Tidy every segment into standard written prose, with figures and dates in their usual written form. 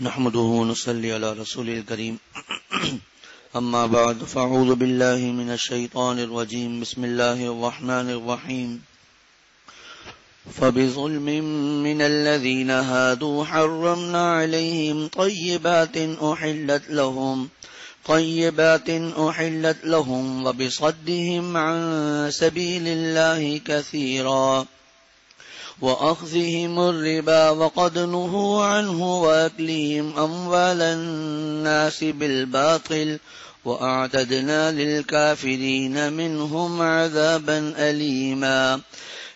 نحمده ونصلي على رسوله الكريم أما بعد فأعوذ بالله من الشيطان الرجيم بسم الله الرحمن الرحيم فبظلم من الذين هادوا حرمنا عليهم طيبات أحلت لهم وبصدهم عن سبيل الله كثيرا وأخذهم الربا وقد نهوا عنه وأكلهم أموال الناس بالباطل وأعتدنا للكافرين منهم عذابا أليما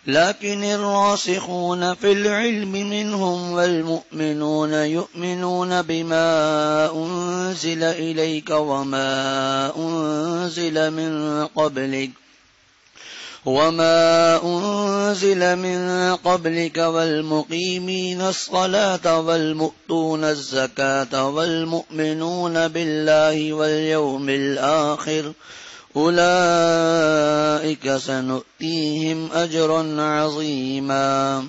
لكن الراسخون في العلم منهم والمؤمنون يؤمنون بما أنزل إليك وما أنزل من قبلك والمقيمين الصلاة والمؤتون الزكاة والمؤمنون بالله واليوم الآخر أولئك سنؤتيهم أجرا عظيما۔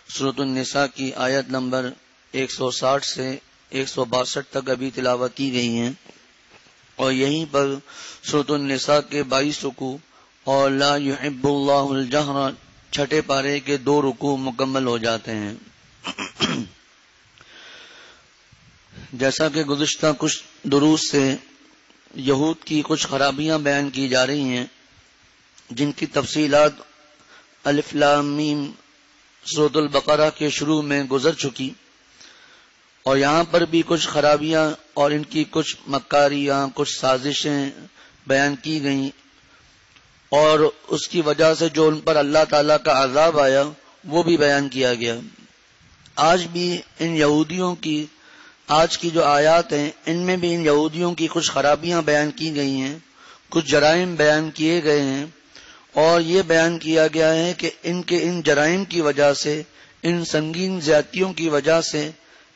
سورۃ النساء کی آیت نمبر 160 سے 162 تک ابھی تلاوت کی گئی ہیں، اور یہیں پر سورۃ النساء کے 22 رکوع اور لا يحب اللہ الجہر چھٹے پارے کے 2 رکوع مکمل ہو جاتے ہیں۔ جیسا کہ گزشتہ کچھ دروس سے یہود کی کچھ خرابیاں بیان کی جا رہی ہیں، جن کی تفصیلات الف لام میم سورۃ البقرہ کے شروع میں گزر چکی، اور یہاں پر بھی کچھ خرابیاں اور ان کی کچھ مکاریاں، کچھ سازشیں بیان کی گئیں، اور اس کی وجہ سے جو ان پر اللہ تعالیٰ کا عذاب آیا وہ بھی بیان کیا گیا۔ آج بھی ان یہودیوں کی آج کی جو آیات ہیں ان میں بھی ان یہودیوں کی کچھ خرابیاں بیان کی گئی ہیں، کچھ جرائم بیان کیے گئے ہیں، اور یہ بیان کیا گیا ہے کہ ان جرائم کی وجہ سے، ان سنگین زیادتیوں کی وجہ سے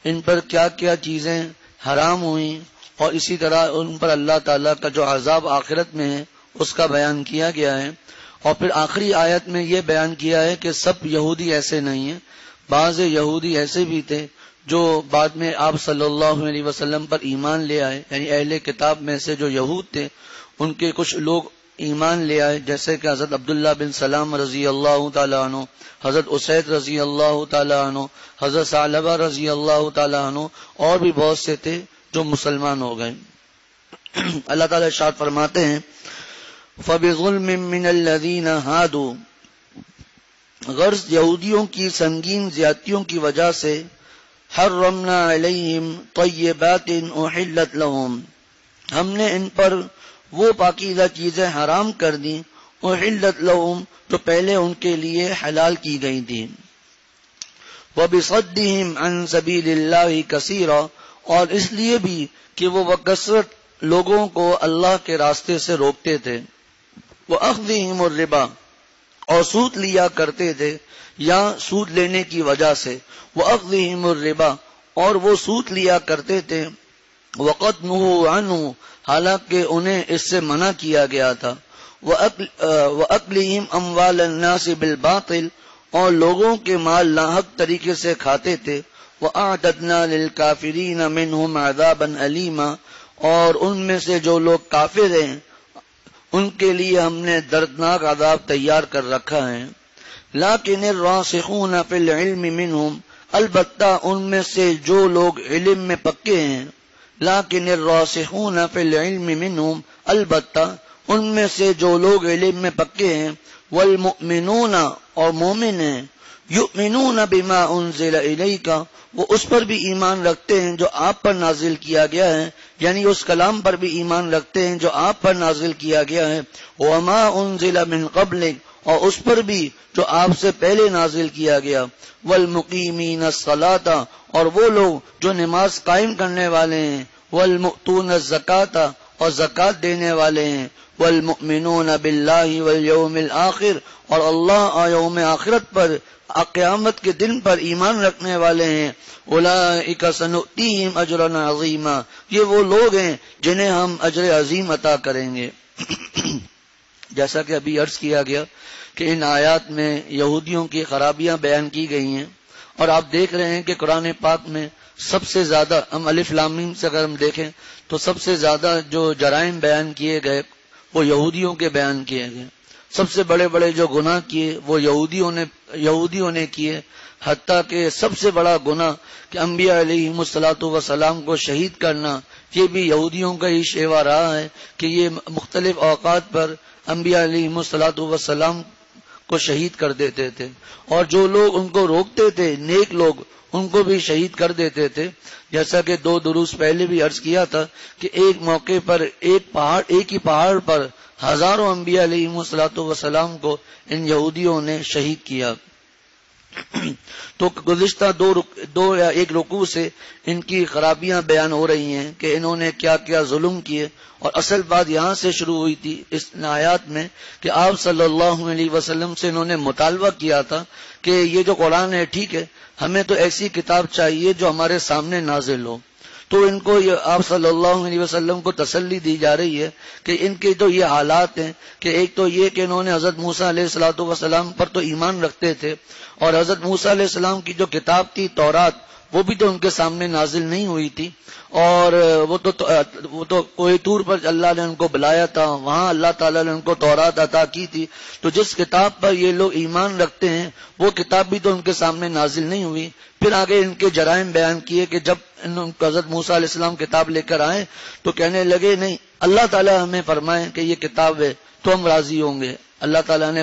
ان پر کیا کیا چیزیں حرام ہوئیں، اور اسی طرح ان پر اللہ تعالیٰ کا جو عذاب آخرت میں ہے اس کا بیان کیا گیا ہے۔ اور پھر آخری آیت میں یہ بیان کیا ہے کہ سب یہودی ایسے نہیں ہیں، بعض یہودی ایسے بھی تھے جو بعد میں آپ صلی اللہ علیہ وسلم پر ایمان لے آئے، یعنی اہل کتاب میں سے جو یہود تھے ان کے کچھ لوگ ایمان لے آئے، جیسے کہ حضرت عبداللہ بن سلام رضی اللہ تعالیٰ عنہ، حضرت اسید رضی اللہ تعالیٰ عنہ، حضرت ثعلبہ رضی اللہ تعالیٰ عنہ، اور بھی بہت سے تھے جو مسلمان ہو گئے۔ اللہ تعالیٰ ارشاد فرماتے ہیں فَبِظُلْمٍ مِّنَ الَّذِينَ هَادُوا، غرض یہودیوں کی سنگین زیادتیوں کی وجہ سے حرمنا علیہم طیبات احلت لہم، ہم نے ان پر وہ پاکیزہ چیزیں حرام کر دیں، احلت لہم جو پہلے ان کے لیے حلال کی گئی تھی، وبصدہم عن سبیل اللہ کثیرا، اور اس لیے بھی کہ وہ بکثرت لوگوں کو اللہ کے راستے سے روکتے تھے، وَأَخْذِهِمُ الرِّبَا، اور سود لیا کرتے تھے یا سود لینے کی وجہ سے، وَأَخْذِهِمُ الرِّبَا، اور وہ سود لیا کرتے تھے، وَقَدْ نُهُوا عَنْهُ، حالانکہ انہیں اس سے منع کیا گیا تھا، وَأَكْلِهِمْ أَمْوَالَ النَّاسِ بِالْبَاطِلِ، اور لوگوں کے مال ناحق طریقے سے کھاتے تھے، وَأَعْتَدْنَا لِلْكَافِرِينَ مِنْهُمْ عَذَابًا أَلِيمًا، اور ان میں سے جو لوگ کافر ہیں ان کے لیے ہم نے دردناک عذاب تیار کر رکھا ہے۔ لیکن الراسخون فی العلم منہم، البتہ ان میں سے جو لوگ علم میں پکے ہیں، لیکن الراسخون فی العلم منہم، البتہ ان میں سے جو لوگ علم میں پکے ہیں، والمؤمنون، اور مومن ہیں، یؤمنون بما انزل الیک، وہ اس پر بھی ایمان رکھتے ہیں جو آپ پر نازل کیا گیا ہے، یعنی اس کلام پر بھی ایمان رکھتے ہیں جو آپ پر نازل کیا گیا ہے، وما انزل من قبلک، اور اس پر بھی جو آپ سے پہلے نازل کیا گیا، والمقیمین الصلاۃ، اور وہ لوگ جو نماز قائم کرنے والے ہیں، والمؤتون الزکاۃ، اور زکات دینے والے ہیں، والمؤمنون باللہ والیوم الآخر، اور اللہ اور یوم آخرت پر، قیامت کے دن پر ایمان رکھنے والے ہیں، اولئک سنؤتیہم اجرا عظیما، یہ وہ لوگ ہیں جنہیں ہم اجر عظیم عطا کریں گے۔ جیسا کہ ابھی عرض کیا گیا کہ ان آیات میں یہودیوں کی خرابیاں بیان کی گئی ہیں، اور آپ دیکھ رہے ہیں کہ قرآن پاک میں سب سے زیادہ ہم الف لام میم سے اگر ہم دیکھیں تو سب سے زیادہ جو جرائم بیان کیے گئے وہ یہودیوں کے بیان کیے گئے. سب سے بڑے بڑے جو گناہ کیے وہ یہودیوں نے کیے، حتیٰ کہ سب سے بڑا گناہ کہ انبیاء علیہم الصلوۃ والسلام کو شہید کرنا، یہ بھی یہودیوں کا ہی شیوا رہا ہے کہ یہ مختلف اوقات پر انبیاء علیہم الصلوۃ والسلام کو شہید کر دیتے تھے، اور جو لوگ ان کو روکتے تھے نیک لوگ ان کو بھی شہید کر دیتے تھے. جیسا کہ 2 دروس پہلے بھی عرض کیا تھا کہ ایک موقع پر ایک ہی پہاڑ پر ہزاروں انبیاء علیہم الصلوۃ والسلام کو ان یہودیوں نے شہید کیا. تو گزشتہ دو یا ایک رکوع سے ان کی خرابیاں بیان ہو رہی ہیں کہ انہوں نے کیا کیا ظلم کیے، اور اصل بات یہاں سے شروع ہوئی تھی اس آیات میں کہ آپ صلی اللہ علیہ وسلم سے انہوں نے مطالبہ کیا تھا کہ یہ جو قرآن ہے ٹھیک ہے، ہمیں تو ایسی کتاب چاہیے جو ہمارے سامنے نازل ہو. تو ان کو آپ صلی اللہ علیہ وسلم کو تسلی دی جا رہی ہے کہ ان کے تو یہ حالات ہیں کہ ایک تو یہ کہ انہوں نے حضرت موسیٰ علیہ الصلوۃ والسلام پر تو ایمان رکھتے تھے، اور حضرت موسیٰ علیہ السلام کی جو کتاب تھی تورات وہ بھی تو ان کے سامنے نازل نہیں ہوئی تھی، اور وہ تو کوہ طور پر اللہ نے ان کو بلایا تھا، وہاں اللہ تعالیٰ نے ان کو تورات عطا کی تھی. تو جس کتاب پر یہ لوگ ایمان رکھتے ہیں وہ کتاب بھی تو ان کے سامنے نازل نہیں ہوئی. پھر آگے ان کے جرائم بیان کیے کہ جب حضرت موسیٰ علیہ السلام کتاب لے کر آئے تو کہنے لگے نہیں، اللہ تعالیٰ ہمیں فرمائے کہ یہ کتاب ہے تو ہم راضی ہوں گے. اللہ تعالیٰ نے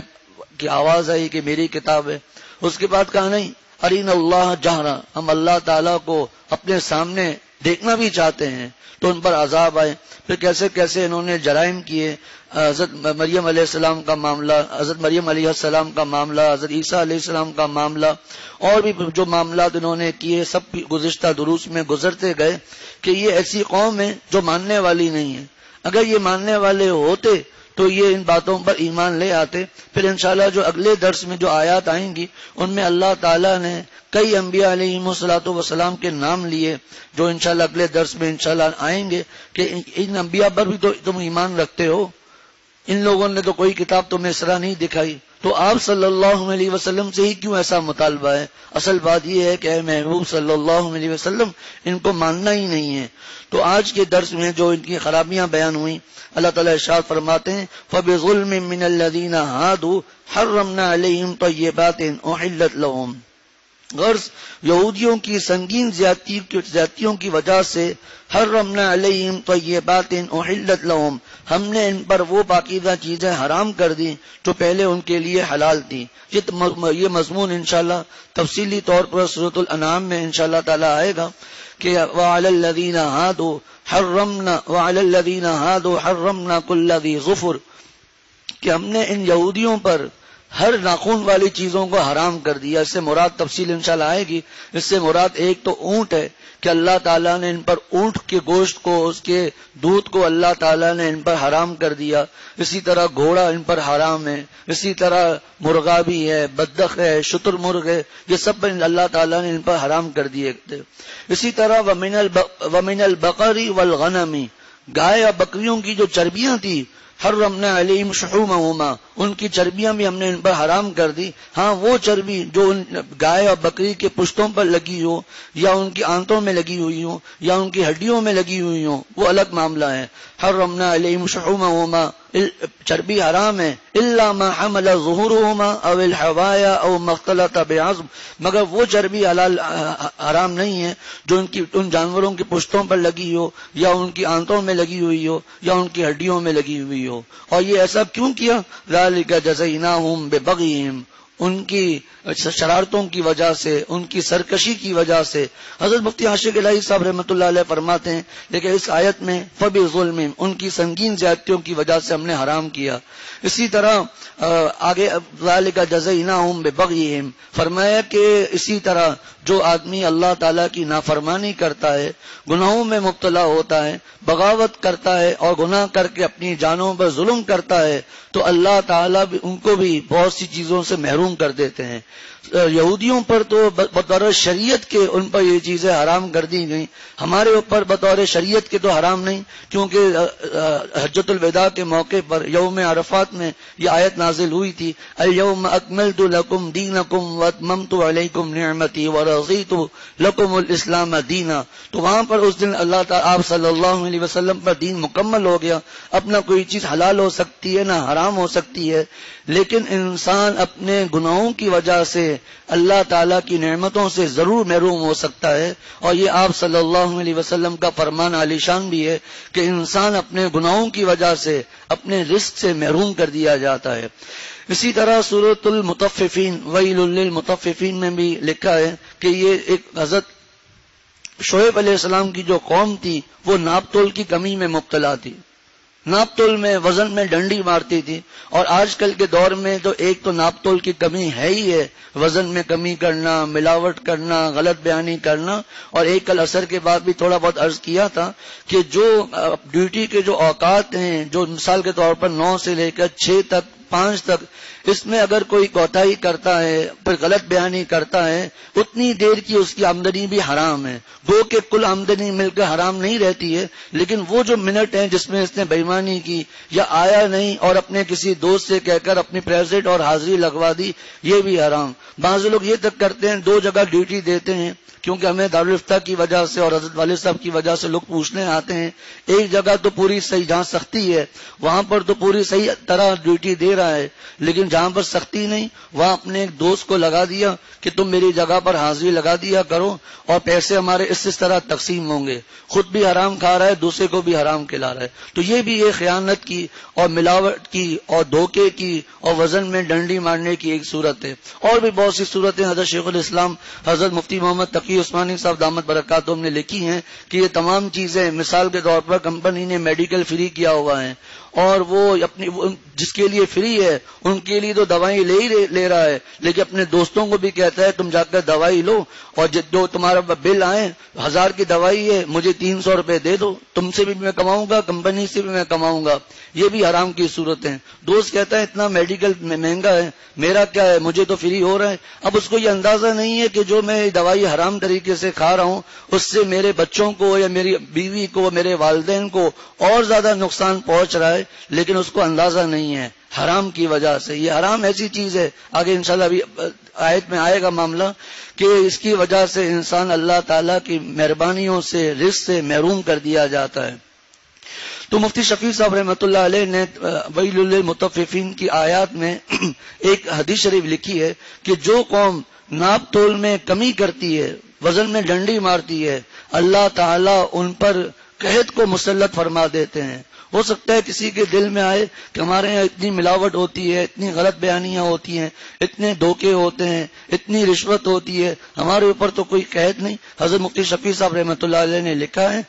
کی آواز آئی کہ میری کتاب ہے. اس کے بعد کہا نہیں، ارین اللہ جہرا، ہم اللہ تعالیٰ کو اپنے سامنے دیکھنا بھی چاہتے ہیں. تو ان پر عذاب آئے. پھر کیسے کیسے انہوں نے جرائم کیے. حضرت مریم علیہ السلام کا معاملہ، حضرت مریم علیہ السلام کا معاملہ، حضرت عیسیٰ علیہ السلام کا معاملہ، اور بھی جو معاملات انہوں نے کیے سب گزشتہ دروس میں گزرتے گئے کہ یہ ایسی قوم ہے جو ماننے والی نہیں ہے. اگر یہ ماننے والے ہوتے تو یہ ان باتوں پر ایمان لے آتے. پھر انشاءاللہ جو اگلے درس میں جو آیات آئیں گی ان میں اللہ تعالیٰ نے کئی انبیاء علیہم الصلوۃ والسلام کے نام لیے جو انشاءاللہ اگلے درس میں انشاءاللہ آئیں گے کہ ان انبیاء پر بھی تو تم ایمان رکھتے ہو، ان لوگوں نے تو کوئی کتاب تمہیں اس طرح نہیں دکھائی. تو آپ صلی اللہ علیہ وسلم سے ہی کیوں ایسا مطالبہ ہے؟ اصل بات یہ ہے کہ اے محبوب صلی اللہ علیہ وسلم ان کو ماننا ہی نہیں ہے. تو آج کے درس میں جو ان کی خرابیاں بیان ہوئیں اللہ تعالیٰ ارشاد فرماتے ہیں فَبِظُلْمٍ مِّنَ الَّذِينَ هَادُوا حَرَّمْنَا عَلَيْهِمْ طَيِّبَاتٍ أُحِلَّتْ لَهُمْ. غرض یہودیوں کی سنگین زیادتیوں کی وجہ سے حرمنا علیہم طیبات احلت لہم، ہم نے ان پر وہ پاکیزہ چیزیں حرام کر دی جو پہلے ان کے لیے حلال تھی. یہ مضمون انشاءاللہ تفصیلی طور پر سورۃ الانعام میں انشاءاللہ تعالی آئے گا کہ وعلی الذین ہادوا حرمنا کل ذی ظفر، کہ ہم نے ان یہودیوں پر ہر ناخون والی چیزوں کو حرام کر دیا. اس سے مراد تفصیل انشاءاللہ آئے گی. اس سے مراد ایک تو اونٹ ہے کہ اللہ تعالیٰ نے ان پر اونٹ کے گوشت کو، اس کے دودھ کو اللہ تعالیٰ نے ان پر حرام کر دیا. اسی طرح گھوڑا ان پر حرام ہے. اسی طرح مرغا بھی ہے، بدخ ہے، شتر مرغ ہے، یہ سب اللہ تعالیٰ نے ان پر حرام کر دیے تھے. اسی طرح ومن البقر والغنم، گائے اور بکریوں کی جو چربیاں تھی حرمنا علیہم شحومہما، ان کی چربیاں بھی ہم نے ان پر حرام کر دی. ہاں وہ چربی جو ان گائے اور بکری کے پشتوں پر لگی ہو یا ان کی آنتوں میں لگی ہوئی ہو یا ان کی ہڈیوں میں لگی ہوئی ہو وہ الگ معاملہ ہے. حرمنا علیہم شحومہما، چربی حرام ہے. الا ما حمل ظہورہما او الحوایا او مختلط بعظم، مگر وہ چربی حرام نہیں ہے جو ان جانوروں کی پشتوں پر لگی ہو یا ان کی آنتوں میں لگی ہوئی ہو یا ان کی ہڈیوں میں لگی ہوئی ہو. اور یہ ایسا کیوں کیا؟ ذالک جزیناہم ببغیہم، ان کی شرارتوں کی وجہ سے، ان کی سرکشی کی وجہ سے. حضرت مفتی عاشق الہی صاحب رحمۃ اللہ علیہ فرماتے ہیں لیکن اس آیت میں فبظلم، ان کی سنگین زیادتیوں کی وجہ سے ہم نے حرام کیا. اسی طرح آگے ذالک جزیناہم ببغیہم فرمایا کہ اسی طرح جو آدمی اللہ تعالیٰ کی نافرمانی کرتا ہے، گناہوں میں مبتلا ہوتا ہے، بغاوت کرتا ہے اور گناہ کر کے اپنی جانوں پر ظلم کرتا ہے تو اللہ تعالیٰ بھی ان کو بھی بہت سی چیزوں سے محروم کر دیتے ہیں. یہودیوں پر تو بطور شریعت کے ان پر یہ چیزیں حرام کر دی گئیں، ہمارے اوپر بطور شریعت کے تو حرام نہیں، کیونکہ حجۃ الوداع کے موقع پر یوم عرفات میں یہ آیت نازل ہوئی تھی، الیوم اکملت لکم دینکم واتممت علیکم نعمتی ورضیت لکم الاسلام دینا. تو وہاں پر اس دن اللہ تعالیٰ آپ صلی اللہ علیہ وسلم پر دین مکمل ہو گیا. اپنا کوئی چیز حلال ہو سکتی ہے نہ حرام ہو سکتی ہے، لیکن انسان اپنے گناہوں کی وجہ سے اللہ تعالیٰ کی نعمتوں سے ضرور محروم ہو سکتا ہے. اور یہ آپ صلی اللہ علیہ وسلم کا فرمان عالی شان بھی ہے کہ انسان اپنے گناہوں کی وجہ سے اپنے رزق سے محروم کر دیا جاتا ہے. اسی طرح سورۃ المطففین ویل للمطففین میں بھی لکھا ہے کہ یہ ایک حضرت شعیب علیہ السلام کی جو قوم تھی وہ ناپ تول کی کمی میں مبتلا تھی، ناپ تول میں وزن میں ڈنڈی مارتی تھی. اور آج کل کے دور میں تو ایک تو ناپ تول کی کمی ہے ہی ہے، وزن میں کمی کرنا، ملاوٹ کرنا، غلط بیانی کرنا. اور ایک کل عصر کے بعد بھی تھوڑا بہت عرض کیا تھا کہ جو ڈیوٹی کے جو اوقات ہیں، جو مثال کے طور پر 9 سے لے کر 6 تک 5 تک، اس میں اگر کوئی کوتاہی کرتا ہے، پھر غلط بیانی کرتا ہے، اتنی دیر کی اس کی آمدنی بھی حرام ہے. گو کہ کل آمدنی مل کر حرام نہیں رہتی ہے، لیکن وہ جو منٹ ہیں جس میں اس نے بےایمانی کی یا آیا نہیں اور اپنے کسی دوست سے کہہ کر اپنی پریزنٹ اور حاضری لگوا دی، یہ بھی حرام. بعض لوگ یہ تک کرتے ہیں 2 جگہ ڈیوٹی دیتے ہیں، کیونکہ ہمیں دارالفتہ کی وجہ سے اور حضرت والد صاحب کی وجہ سے لوگ پوچھنے آتے ہیں. ایک جگہ تو پوری صحیح، جہاں سختی ہے وہاں پر تو پوری صحیح طرح ڈیوٹی دے رہا ہے، لیکن جہاں پر سختی نہیں وہاں اپنے ایک دوست کو لگا دیا کہ تم میری جگہ پر حاضری لگا دیا کرو اور پیسے ہمارے اس طرح تقسیم ہوں گے. خود بھی حرام کھا رہا ہے، دوسرے کو بھی حرام کھلا رہا ہے. تو یہ بھی ایک خیانت کی اور ملاوٹ کی اور دھوکے کی اور وزن میں ڈنڈی مارنے کی ایک صورت ہے. اور بھی بہت سی صورتیں حضرت شیخ الاسلام حضرت مفتی محمد تقی عثمانی صاحب دامت برکاتہم نے لکھی ہیں کہ یہ تمام چیزیں مثال کے طور پر کمپنی نے میڈیکل فری کیا ہوا ہے، اور وہ اپنی جس کے لیے فری ہے ان کے لیے تو دوائی لے رہا ہے، لیکن اپنے دوستوں کو بھی کہتا ہے تم جا کر دوائی لو، اور جو تمہارا بل آئے 1000 کی دوائی ہے مجھے 300 روپے دے دو، تم سے بھی میں کماؤں گا، کمپنی سے بھی میں کماؤں گا. یہ بھی حرام کی صورت ہے. دوست کہتا ہے اتنا میڈیکل مہنگا ہے، میرا کیا ہے، مجھے تو فری ہو رہا ہے. اب اس کو یہ اندازہ نہیں ہے کہ جو میں دوائی حرام طریقے سے کھا رہا ہوں اس سے میرے بچوں کو یا میری بیوی کو، میرے والدین کو اور زیادہ نقصان پہنچ رہا ہے، لیکن اس کو اندازہ نہیں ہے حرام کی وجہ سے. یہ حرام ایسی چیز ہے، آگے انشاءاللہ ابھی آیت میں آئے گا معاملہ، کہ اس کی وجہ سے انسان اللہ تعالیٰ کی مہربانیوں سے، رزق سے محروم کر دیا جاتا ہے. تو مفتی شفیع صاحب رحمۃ اللہ علیہ نے ویل للمطففین کی آیات میں ایک حدیث شریف لکھی ہے کہ جو قوم ناپ تول میں کمی کرتی ہے، وزن میں ڈنڈی مارتی ہے، اللہ تعالیٰ ان پر قحط کو مسلط فرما دیتے ہیں. ہو سکتا ہے کسی کے دل میں آئے کہ ہمارے یہاں اتنی ملاوٹ ہوتی ہے، اتنی غلط بیانیاں ہوتی ہیں، اتنے دھوکے ہوتے ہیں، اتنی رشوت ہوتی ہے، ہمارے اوپر تو کوئی قحط نہیں. حضرت مفتی شفیع صاحب رحمۃ اللہ علیہ نے لکھا ہے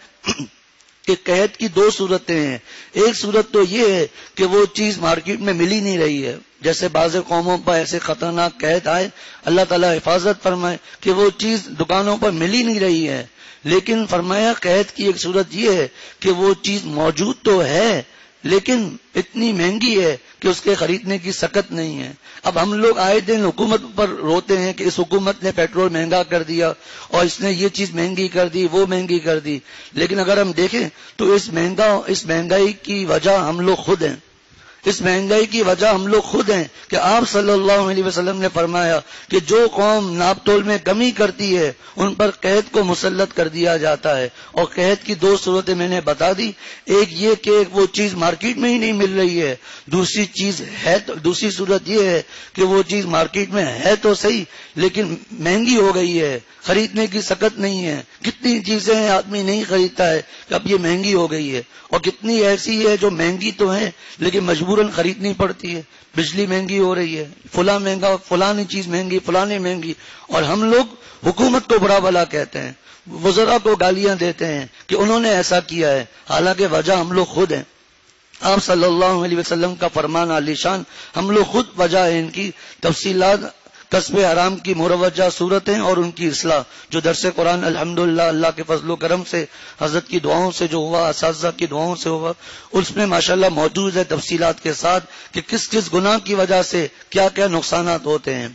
کہ قحط کی 2 صورتیں ہیں. ایک صورت تو یہ ہے کہ وہ چیز مارکیٹ میں مل ہی نہیں رہی ہے، جیسے بعض قوموں پر ایسے خطرناک قحط آئے، اللہ تعالیٰ حفاظت فرمائے کہ وہ چیز دکانوں پر مل ہی نہیں رہی ہے. لیکن فرمایا قحط کی ایک صورت یہ ہے کہ وہ چیز موجود تو ہے لیکن اتنی مہنگی ہے کہ اس کے خریدنے کی سکت نہیں ہے. اب ہم لوگ آئے دن حکومت پر روتے ہیں کہ اس حکومت نے پیٹرول مہنگا کر دیا اور اس نے یہ چیز مہنگی کر دی، وہ مہنگی کر دی، لیکن اگر ہم دیکھیں تو اس مہنگائی کی وجہ ہم لوگ خود ہیں. اس مہنگائی کی وجہ ہم لوگ خود ہیں کہ آپ صلی اللہ علیہ وسلم نے فرمایا کہ جو قوم ناپ تول میں کمی کرتی ہے ان پر قحط کو مسلط کر دیا جاتا ہے. اور قحط کی 2 صورتیں میں نے بتا دی. ایک یہ کہ وہ چیز مارکیٹ میں ہی نہیں مل رہی ہے، دوسری صورت یہ ہے کہ وہ چیز مارکیٹ میں ہے تو صحیح لیکن مہنگی ہو گئی ہے، خریدنے کی سکت نہیں ہے. کتنی چیزیں ہیں آدمی نہیں خریدتا ہے کہ اب یہ مہنگی ہو گئی ہے، اور کتنی ایسی ہے جو مہنگی تو ہے لیکن مجبوراً خریدنی پڑتی ہے. بجلی مہنگی ہو رہی ہے، فلاں مہنگا، فلانی چیز مہنگی، فلانی مہنگی، اور ہم لوگ حکومت کو برا بھلا کہتے ہیں، وزراء کو گالیاں دیتے ہیں کہ انہوں نے ایسا کیا ہے، حالانکہ وجہ ہم لوگ خود ہیں. آپ صلی اللہ علیہ وسلم کا فرمان عالی شان، ہم لوگ خود وجہ ہے ان کی. تفصیلات کسب حرام کی مروجہ صورتیں اور ان کی اصلاح جو درس قرآن الحمدللہ اللہ کے فضل و کرم سے، حضرت کی دعاؤں سے جو ہوا، اساتذہ کی دعاؤں سے ہوا، اس میں ماشاءاللہ موجود ہے تفصیلات کے ساتھ کہ کس کس گناہ کی وجہ سے کیا کیا نقصانات ہوتے ہیں.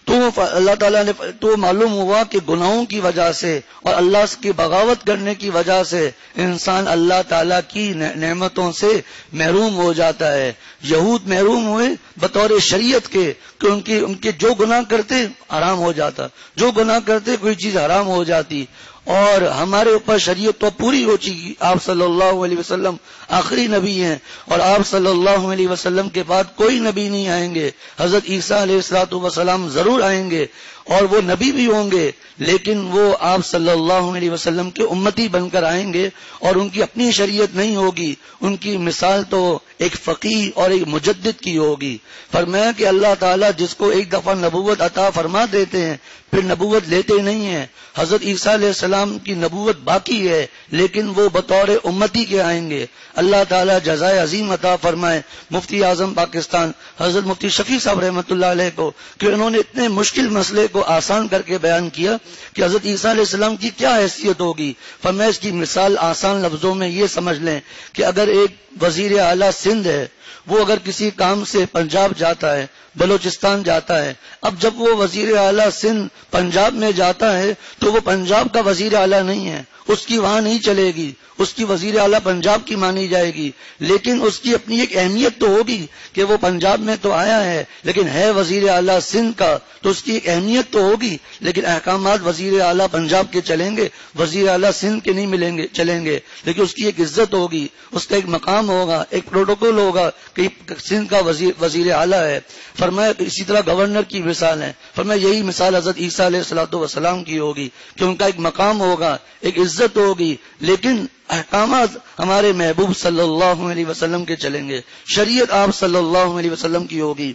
تو اللہ تعالیٰ نے تو معلوم ہوا کہ گناہوں کی وجہ سے اور اللہ کی بغاوت کرنے کی وجہ سے انسان اللہ تعالیٰ کی نعمتوں سے محروم ہو جاتا ہے. یہود محروم ہوئے بطور شریعت کے کہ ان کے جو گناہ کرتے حرام ہو جاتا، جو گناہ کرتے کوئی چیز حرام ہو جاتی. اور ہمارے اوپر شریعت تو پوری ہو چکی. آپ صلی اللہ علیہ وسلم آخری نبی ہیں اور آپ صلی اللہ علیہ وسلم کے بعد کوئی نبی نہیں آئیں گے. حضرت عیسیٰ علیہ الصلوۃ والسلام ضرور آئیں گے اور وہ نبی بھی ہوں گے، لیکن وہ آپ صلی اللہ علیہ وسلم کے امتی بن کر آئیں گے اور ان کی اپنی شریعت نہیں ہوگی. ان کی مثال تو ایک فقیہ اور ایک مجدد کی ہوگی. فرمایا کہ اللہ تعالیٰ جس کو ایک دفعہ نبوت عطا فرما دیتے ہیں پھر نبوت لیتے نہیں ہیں. حضرت عیسیٰ علیہ السلام کی نبوت باقی ہے لیکن وہ بطور امتی کے آئیں گے. اللہ تعالیٰ جزائے عظیم عطا فرمائے مفتی اعظم پاکستان حضرت مفتی شفیع صاحب رحمۃ اللہ علیہ کو کہ انہوں نے اتنے مشکل مسئلے کو آسان کر کے بیان کیا کہ حضرت عیسیٰ علیہ السلام کی کیا حیثیت ہوگی. فرمایا اس کی مثال آسان لفظوں میں یہ سمجھ لیں کہ اگر ایک وزیر اعلیٰ سندھ ہے، وہ اگر کسی کام سے پنجاب جاتا ہے، بلوچستان جاتا ہے، اب جب وہ وزیر اعلیٰ سندھ پنجاب میں جاتا ہے تو وہ پنجاب کا وزیر اعلیٰ نہیں ہے، اس کی وہاں نہیں چلے گی، اس کی وزیر اعلیٰ پنجاب کی مانی جائے گی. لیکن اس کی اپنی ایک اہمیت تو ہوگی کہ وہ پنجاب میں تو آیا ہے لیکن ہے وزیر اعلیٰ سندھ کا، تو اس کی ایک اہمیت تو ہوگی لیکن احکامات وزیر اعلیٰ پنجاب کے چلیں گے، وزیر اعلیٰ سندھ کے نہیں چلیں گے. لیکن اس کی ایک عزت ہوگی، اس کا ایک مقام ہوگا، ایک پروٹوکول ہوگا کہ سندھ کا وزیر اعلیٰ ہے. فرمایا اسی طرح گورنر کی مثال ہے. فرمایا یہی مثال حضرت عیسیٰ علیہ الصلوۃ والسلام کی ہوگی کہ ان کا ایک مقام ہوگا، ایک عزت ہوگی، لیکن احکامات ہمارے محبوب صلی اللہ علیہ وسلم کے چلیں گے، شریعت آپ صلی اللہ علیہ وسلم کی ہوگی.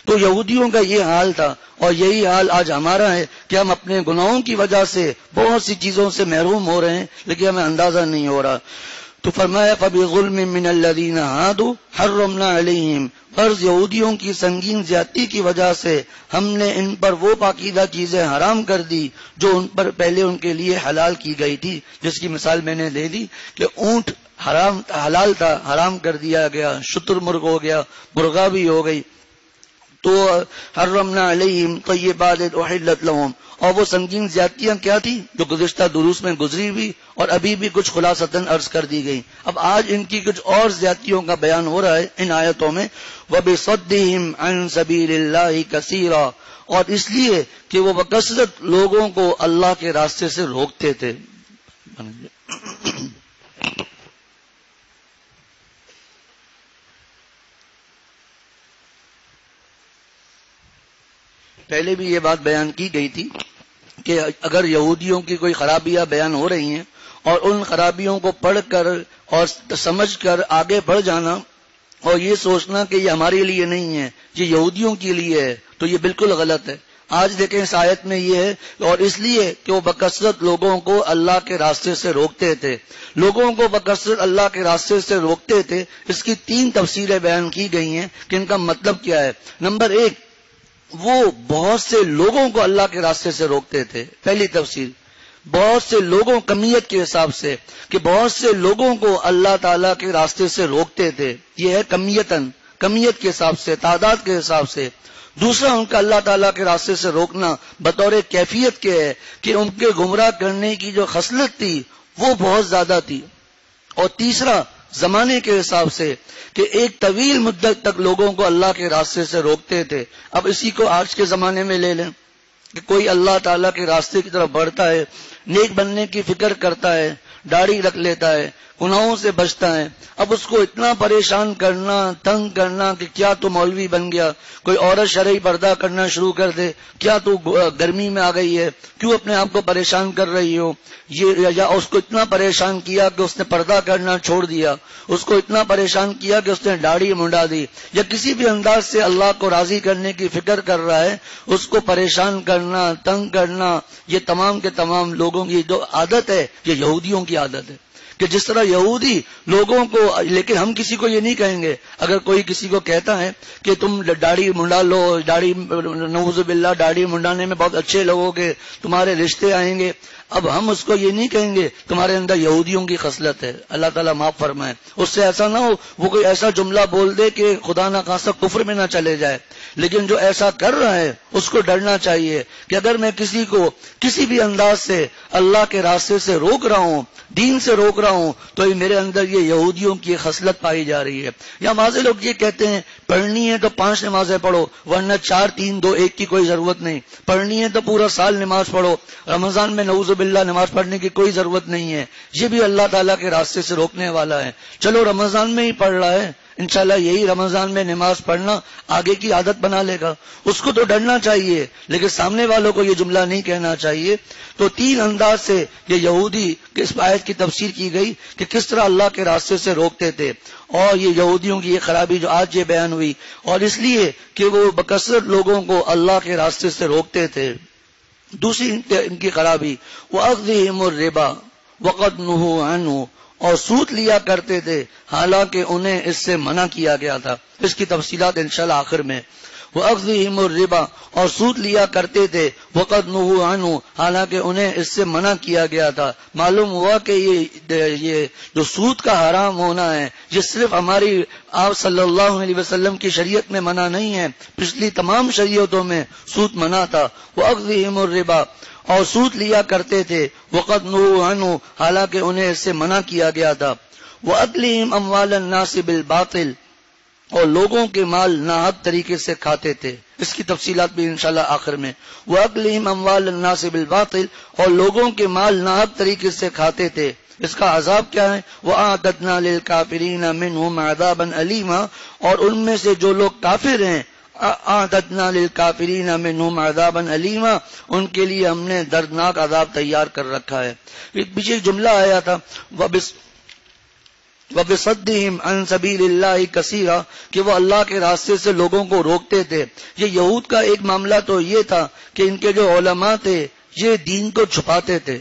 تو یہودیوں کا یہ حال تھا اور یہی حال آج ہمارا ہے کہ ہم اپنے گناہوں کی وجہ سے بہت سی چیزوں سے محروم ہو رہے ہیں لیکن ہمیں اندازہ نہیں ہو رہا. تو فرمایا فَبِظُلْمٍ مِّنَ الَّذِينَ هَادُوا حَرَّمْنَا عَلَيْهِمْ، فرض یہودیوں کی سنگین زیادتی کی وجہ سے ہم نے ان پر وہ پاکیزہ چیزیں حرام کر دی جو ان پر پہلے ان کے لیے حلال کی گئی تھی. جس کی مثال میں نے دے دی کہ اونٹ حلال تھا، حرام کر دیا گیا، شتر مرغ ہو گیا، مرغا بھی ہو گئی. تو حرمنا علیہم طیبات احلت لہم، اور وہ سنگین زیادتیاں کیا تھی جو گزشتہ دروس میں گزری بھی اور ابھی بھی کچھ خلاصتاً عرض کر دی گئی. اب آج ان کی کچھ اور زیادتیوں کا بیان ہو رہا ہے ان آیتوں میں. وَبِصَدِّهِمْ عَنْ سَبِيلِ اللَّهِ كَثِيرًا، اور اس لیے کہ وہ بکثرت لوگوں کو اللہ کے راستے سے روکتے تھے. پہلے بھی یہ بات بیان کی گئی تھی کہ اگر یہودیوں کی کوئی خرابیاں بیان ہو رہی ہیں اور ان خرابیوں کو پڑھ کر اور سمجھ کر آگے بڑھ جانا اور یہ سوچنا کہ یہ ہمارے لیے نہیں ہے، یہ یہودیوں کے لیے ہے، تو یہ بالکل غلط ہے. آج دیکھیں اس آیت میں یہ ہے اور اس لیے کہ وہ بکثرت لوگوں کو اللہ کے راستے سے روکتے تھے، لوگوں کو بکثرت اللہ کے راستے سے روکتے تھے. اس کی 3 تفسیریں بیان کی گئی ہیں کہ ان کا مطلب کیا ہے. نمبر 1، وہ بہت سے لوگوں کو اللہ کے راستے سے روکتے تھے. پہلی تفسیر، بہت سے لوگوں، کمیت کے حساب سے کہ بہت سے لوگوں کو اللہ تعالیٰ کے راستے سے روکتے تھے. یہ ہے کمیت کے حساب سے، تعداد کے حساب سے. دوسرا، ان کا اللہ تعالیٰ کے راستے سے روکنا بطور کیفیت کے ہے کہ ان کے گمراہ کرنے کی جو خصلت تھی وہ بہت زیادہ تھی. اور تیسرا، زمانے کے حساب سے کہ ایک طویل مدت تک لوگوں کو اللہ کے راستے سے روکتے تھے. اب اسی کو آج کے زمانے میں لے لیں کہ کوئی اللہ تعالیٰ کے راستے کی طرف بڑھتا ہے، نیک بننے کی فکر کرتا ہے، داڑھی رکھ لیتا ہے، گناہوں سے بچتا ہے. اب اس کو اتنا پریشان کرنا، تنگ کرنا کہ کیا تو مولوی بن گیا، کوئی عورت شرعی پردہ کرنا شروع کر دے، کیا تو گرمی میں آ گئی ہے، کیوں اپنے آپ کو پریشان کر رہی ہو، یا اس کو اتنا پریشان کیا کہ اس نے پردہ کرنا چھوڑ دیا، اس کو اتنا پریشان کیا کہ اس نے داڑھی منڈا دی، یا کسی بھی انداز سے اللہ کو راضی کرنے کی فکر کر رہا ہے، اس کو پریشان کرنا، تنگ کرنا، یہ تمام کے تمام لوگوں کی جو عادت ہے یہ یہودیوں کی عادت ہے. کہ جس طرح یہودی لوگوں کو، لیکن ہم کسی کو یہ نہیں کہیں گے. اگر کوئی کسی کو کہتا ہے کہ تم داڑھی منڈا لو، داڑھی، نعوذ باللہ، داڑھی منڈانے میں بہت اچھے لوگوں کے تمہارے رشتے آئیں گے، اب ہم اس کو یہ نہیں کہیں گے تمہارے اندر یہودیوں کی خصلت ہے، اللہ تعالیٰ معاف فرمائے، اس سے ایسا نہ ہو وہ کوئی ایسا جملہ بول دے کہ خدا نہ خاصا کفر میں نہ چلے جائے، لیکن جو ایسا کر رہا ہے اس کو ڈرنا چاہیے کہ اگر میں کسی کو کسی بھی انداز سے اللہ کے راستے سے روک رہا ہوں، دین سے روک رہا ہوں، تو یہ میرے اندر یہ یہودیوں کی خصلت پائی جا رہی ہے۔ یا بعض لوگ یہ کہتے ہیں پڑھنی ہے تو 5 نمازیں پڑھو، ورنہ 4 3 2 1 کی کوئی ضرورت نہیں، پڑھنی ہے تو پورا سال نماز پڑھو، رمضان میں نعوذ باللہ نماز پڑھنے کی کوئی ضرورت نہیں ہے، یہ بھی اللہ تعالیٰ کے راستے سے روکنے والا ہے۔ چلو رمضان میں ہی پڑھ رہا ہے، انشاءاللہ یہی رمضان میں نماز پڑھنا آگے کی عادت بنا لے گا، اس کو تو ڈرنا چاہیے، لیکن سامنے والوں کو یہ جملہ نہیں کہنا چاہیے۔ تو 3 انداز سے یہ یہودی اس آیت کی تفسیر کی گئی کہ کس طرح اللہ کے راستے سے روکتے تھے، اور یہ یہودیوں کی یہ خرابی جو آج یہ بیان ہوئی، اور اس لیے کہ وہ بکثرت لوگوں کو اللہ کے راستے سے روکتے تھے۔ دوسری ان کی خرابی وَأَخْذِهِمُ الرِّبَا وَقَدْ نُهُوا عَنْهُ، اور سود لیا کرتے تھے حالانکہ انہیں اس سے منع کیا گیا تھا۔ اس کی تفصیلات انشاءاللہ آخر میں۔ وَأَخْذِهِمُ الرِّبَا، اور سود لیا کرتے تھے وَقَدْ نُهُوا عَنْهُ، حالانکہ انہیں اس سے منع کیا گیا تھا۔ معلوم ہوا کہ یہ جو سود کا حرام ہونا ہے یہ صرف ہماری آپ صلی اللہ علیہ وسلم کی شریعت میں منع نہیں ہے، پچھلی تمام شریعتوں میں سود منع تھا۔ وَأَخْذِهِمُ الرِّبَا، اور سود لیا کرتے تھے وَقَدْ نُهُوا عَنْهُ، حالانکہ انہیں اس سے منع کیا گیا تھا۔ وَأَكْلِهِمْ أَمْوَالَ النَّاسِ بِالْبَاطِلِ، اور لوگوں کے مال ناحق طریقے سے کھاتے تھے، اس کی تفصیلات بھی انشاءاللہ آخر میں۔ وَأَكْلِهِمْ أَمْوَالَ النَّاسِ بِالْبَاطِلِ، اور لوگوں کے مال ناحق طریقے سے کھاتے تھے، اس کا عذاب کیا ہے؟ وَأَعْتَدْنَا لِلْكَافِرِينَ مِنْهُمْ عَذَابًا أَلِيمًا، اور ان میں سے جو لوگ کافر ہیں اعتدنا للکافرین منہم عذابا علیما، ان کے لیے ہم نے دردناک عذاب تیار کر رکھا ہے۔ پیچھے ایک جملہ آیا تھا وَبِصَدِّهِمْ عَنْ سَبِيلِ اللَّهِ كَثِيرًا، کہ وہ اللہ کے راستے سے لوگوں کو روکتے تھے۔ یہ یہود کا ایک معاملہ تو یہ تھا کہ ان کے جو علماء تھے یہ دین کو چھپاتے تھے،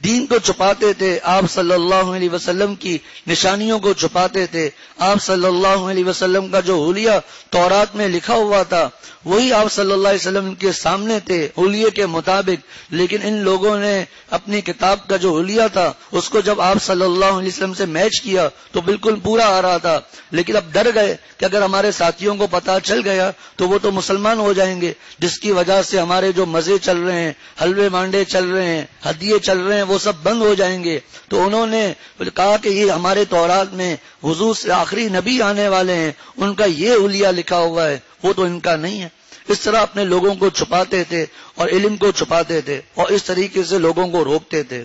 دین کو چھپاتے تھے، آپ صلی اللہ علیہ وسلم کی نشانیوں کو چھپاتے تھے، آپ صلی اللہ علیہ وسلم کا جو حلیہ تورات میں لکھا ہوا تھا وہی آپ صلی اللہ علیہ وسلم کے سامنے تھے حلیے کے مطابق، لیکن ان لوگوں نے اپنی کتاب کا جو حلیہ تھا اس کو جب آپ صلی اللہ علیہ وسلم سے میچ کیا تو بالکل پورا آ رہا تھا، لیکن اب ڈر گئے کہ اگر ہمارے ساتھیوں کو پتہ چل گیا تو وہ تو مسلمان ہو جائیں گے، جس کی وجہ سے ہمارے جو مزے چل رہے ہیں، حلوے مانڈے چل رہے ہیں، ہدیے چل رہے ہیں، وہ سب بند ہو جائیں گے۔ تو انہوں نے کہا کہ یہ ہمارے تورات میں حضور سے آخری نبی آنے والے ہیں، ان کا یہ حلیہ لکھا ہوا ہے، وہ تو ان کا نہیں ہے۔ اس طرح اپنے لوگوں کو چھپاتے تھے اور علم کو چھپاتے تھے اور اس طریقے سے لوگوں کو روکتے تھے۔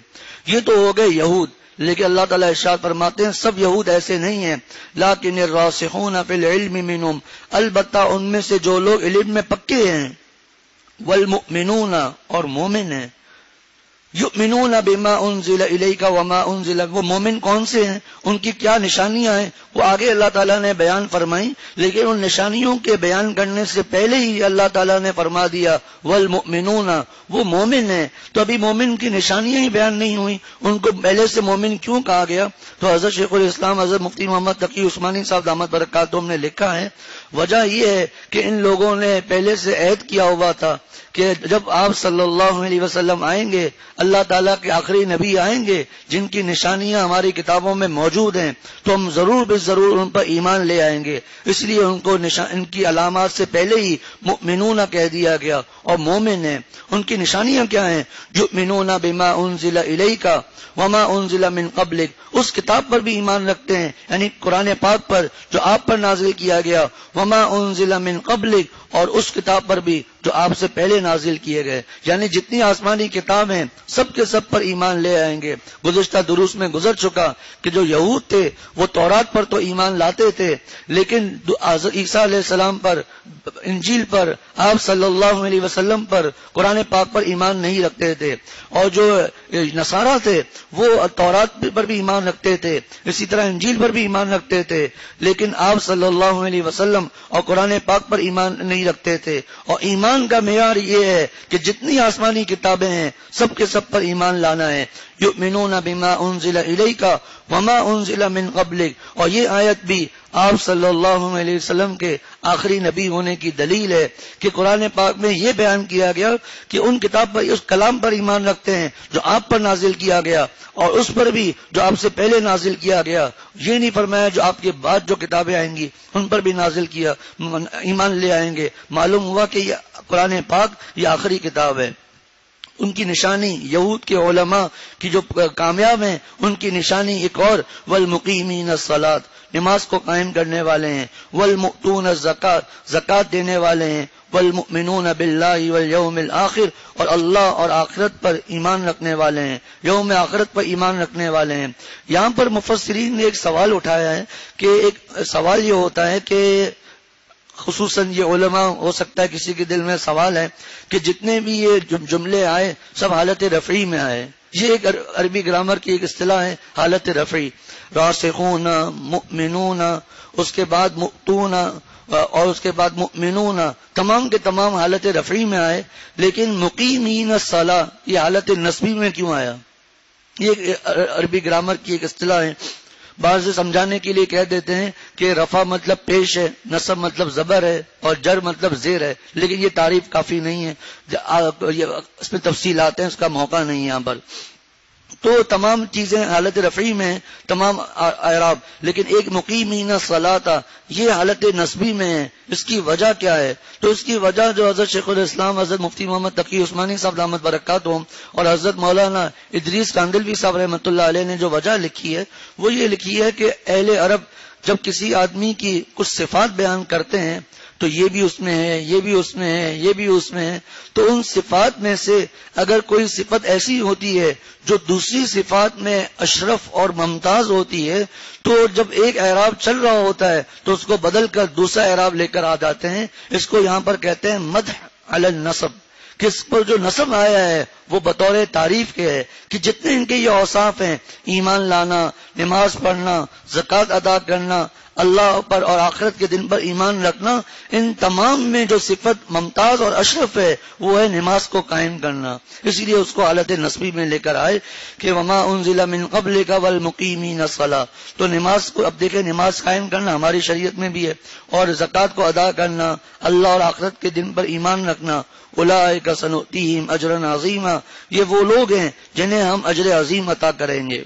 یہ تو ہو گئے یہود، لیکن اللہ تعالیٰ ارشاد فرماتے ہیں سب یہود ایسے نہیں ہیں، لیکن الراسخون فی العلم منہم، البتہ ان میں سے جو لوگ علم میں پکے ہیں، والمؤمنون، اور مومن ہیں، یؤمنون بما انزل الیک وما انزل، وہ مومن کون سے ہیں، ان کی کیا نشانیاں ہیں، وہ آگے اللہ تعالیٰ نے بیان فرمائی، لیکن ان نشانیوں کے بیان کرنے سے پہلے ہی اللہ تعالیٰ نے فرما دیا والمؤمنون، وہ مومن ہیں۔ تو ابھی مومن کی نشانیاں ہی بیان نہیں ہوئی، ان کو پہلے سے مومن کیوں کہا گیا؟ تو حضرت شیخ الاسلام حضرت مفتی محمد تقی عثمانی صاحب دامت برکاتہم نے لکھا ہے وجہ یہ ہے کہ ان لوگوں نے پہلے سے عہد کیا ہوا تھا کہ جب آپ صلی اللہ علیہ وسلم آئیں گے، اللہ تعالیٰ کے آخری نبی آئیں گے جن کی نشانیاں ہماری کتابوں میں موجود ہیں، تو ہم ضرور ضرور ان پر ایمان لے آئیں گے، اس لیے ان کو ان کی علامات سے پہلے ہی مؤمنون کہہ دیا گیا، اور مومن ہیں۔ ان کی نشانیاں کیا ہیں؟ یؤمنون بما انزل الیک وما انزل من قبلک، اس کتاب پر بھی ایمان رکھتے ہیں، یعنی قرآن پاک پر جو آپ پر نازل کیا گیا، وما انزل من قبلک، اور اس کتاب پر بھی جو آپ سے پہلے نازل کیے گئے، یعنی جتنی آسمانی کتاب ہیں سب کے سب پر ایمان لے آئیں گے۔ گزشتہ دروس میں گزر چکا کہ جو یہود تھے وہ تورات پر تو ایمان لاتے تھے، لیکن عیسیٰ علیہ السلام پر، انجیل پر، آپ صلی اللہ علیہ وسلم پر، قرآن پاک پر ایمان نہیں رکھتے تھے، اور جو نصارہ تھے وہ تورات پر بھی ایمان رکھتے تھے، اسی طرح انجیل پر بھی ایمان رکھتے تھے، لیکن آپ صلی اللہ علیہ وسلم اور قرآن پاک پر ایمان نہیں رکھتے تھے۔ اور ایمان کا معیار یہ ہے کہ جتنی آسمانی کتابیں ہیں سب کے سب پر ایمان لانا ہے۔ یؤمنون بما انزل الیک وما انزل من قبلک، اور یہ آیت بھی آپ صلی اللہ علیہ وسلم کے آخری نبی ہونے کی دلیل ہے کہ قرآن پاک میں یہ بیان کیا گیا کہ ان کتاب پر، اس کلام پر ایمان رکھتے ہیں جو آپ پر نازل کیا گیا، اور اس پر بھی جو آپ سے پہلے نازل کیا گیا. یہ نہیں فرمایا جو آپ کے بعد جو کتابیں آئیں گی ان پر بھی نازل کیا ایمان لے آئیں گے. معلوم ہوا کہ یہ قرآن پاک یہ آخری کتاب ہے. ان کی نشانی یہود کے علماء کی جو کامیاب ہیں ان کی نشانی ایک اور، والمقیمین الصلاۃ، نماز کو قائم کرنے والے ہیں، والمؤتون الزکات، زکات دینے والے ہیں، والمؤمنون باللہ والیوم الآخر، اور اللہ اور آخرت پر ایمان رکھنے والے ہیں، یوم آخرت پر ایمان رکھنے والے ہیں. یہاں پر مفسرین نے ایک سوال اٹھایا ہے کہ ایک سوال یہ ہوتا ہے کہ خصوصاً یہ علماء ہو سکتا ہے کسی کے دل میں سوال ہے کہ جتنے بھی یہ جملے آئے سب حالت رفعی میں آئے. یہ ایک عربی گرامر کی ایک اصطلاح ہے، حالت رفعی. راسخون، مؤمنون، اس کے بعد مؤتون اور اس کے بعد مؤمنون، تمام کے تمام حالت رفعی میں آئے. لیکن مقیمین الصلاۃ یہ حالت نصبی میں کیوں آیا؟ یہ عربی گرامر کی ایک اصطلاح ہے. بعض سمجھانے کے لیے کہہ دیتے ہیں کہ رفع مطلب پیش ہے، نصب مطلب زبر ہے، اور جر مطلب زیر ہے. لیکن یہ تعریف کافی نہیں ہے، اس میں تفصیلات ہیں، اس کا موقع نہیں یہاں پر. تو تمام چیزیں حالت رفعی میں ہیں، تمام اعراب. لیکن ایک مقیمین الصلاۃ یہ حالت نصبی میں ہے. اس کی وجہ کیا ہے؟ تو اس کی وجہ جو حضرت شیخ الاسلام حضرت مفتی محمد تقی عثمانی صاحب دامت برکاتہم اور حضرت مولانا ادریس کاندلوی صاحب رحمۃ اللہ علیہ نے جو وجہ لکھی ہے وہ یہ لکھی ہے کہ اہل عرب جب کسی آدمی کی کچھ صفات بیان کرتے ہیں تو یہ بھی اس میں ہے، یہ بھی اس میں ہے، یہ بھی اس میں ہے. تو ان صفات میں سے اگر کوئی صفت ایسی ہوتی ہے جو دوسری صفات میں اشرف اور ممتاز ہوتی ہے تو جب ایک اعراب چل رہا ہوتا ہے تو اس کو بدل کر دوسرا اعراب لے کر آ جاتے ہیں. اس کو یہاں پر کہتے ہیں مدح علی النصب، کہ اس پر جو نصب آیا ہے وہ بطور تعریف کے ہے کہ جتنے ان کے یہ اوصاف ہیں، ایمان لانا، نماز پڑھنا، زکوٰۃ ادا کرنا، اللہ پر اور آخرت کے دن پر ایمان رکھنا، ان تمام میں جو صفت ممتاز اور اشرف ہے وہ ہے نماز کو قائم کرنا. اسی لیے اس کو حالت نصبی میں لے کر آئے کہ وما انزل من قبلک والمقیمین الصلاۃ. تو نماز کو اب دیکھیں، نماز قائم کرنا ہماری شریعت میں بھی ہے، اور زکوٰۃ کو ادا کرنا، اللہ اور آخرت کے دن پر ایمان رکھنا. اولئک سنؤتیہم اجرا عظیما، یہ وہ لوگ ہیں جنہیں ہم اجر عظیم عطا کریں گے.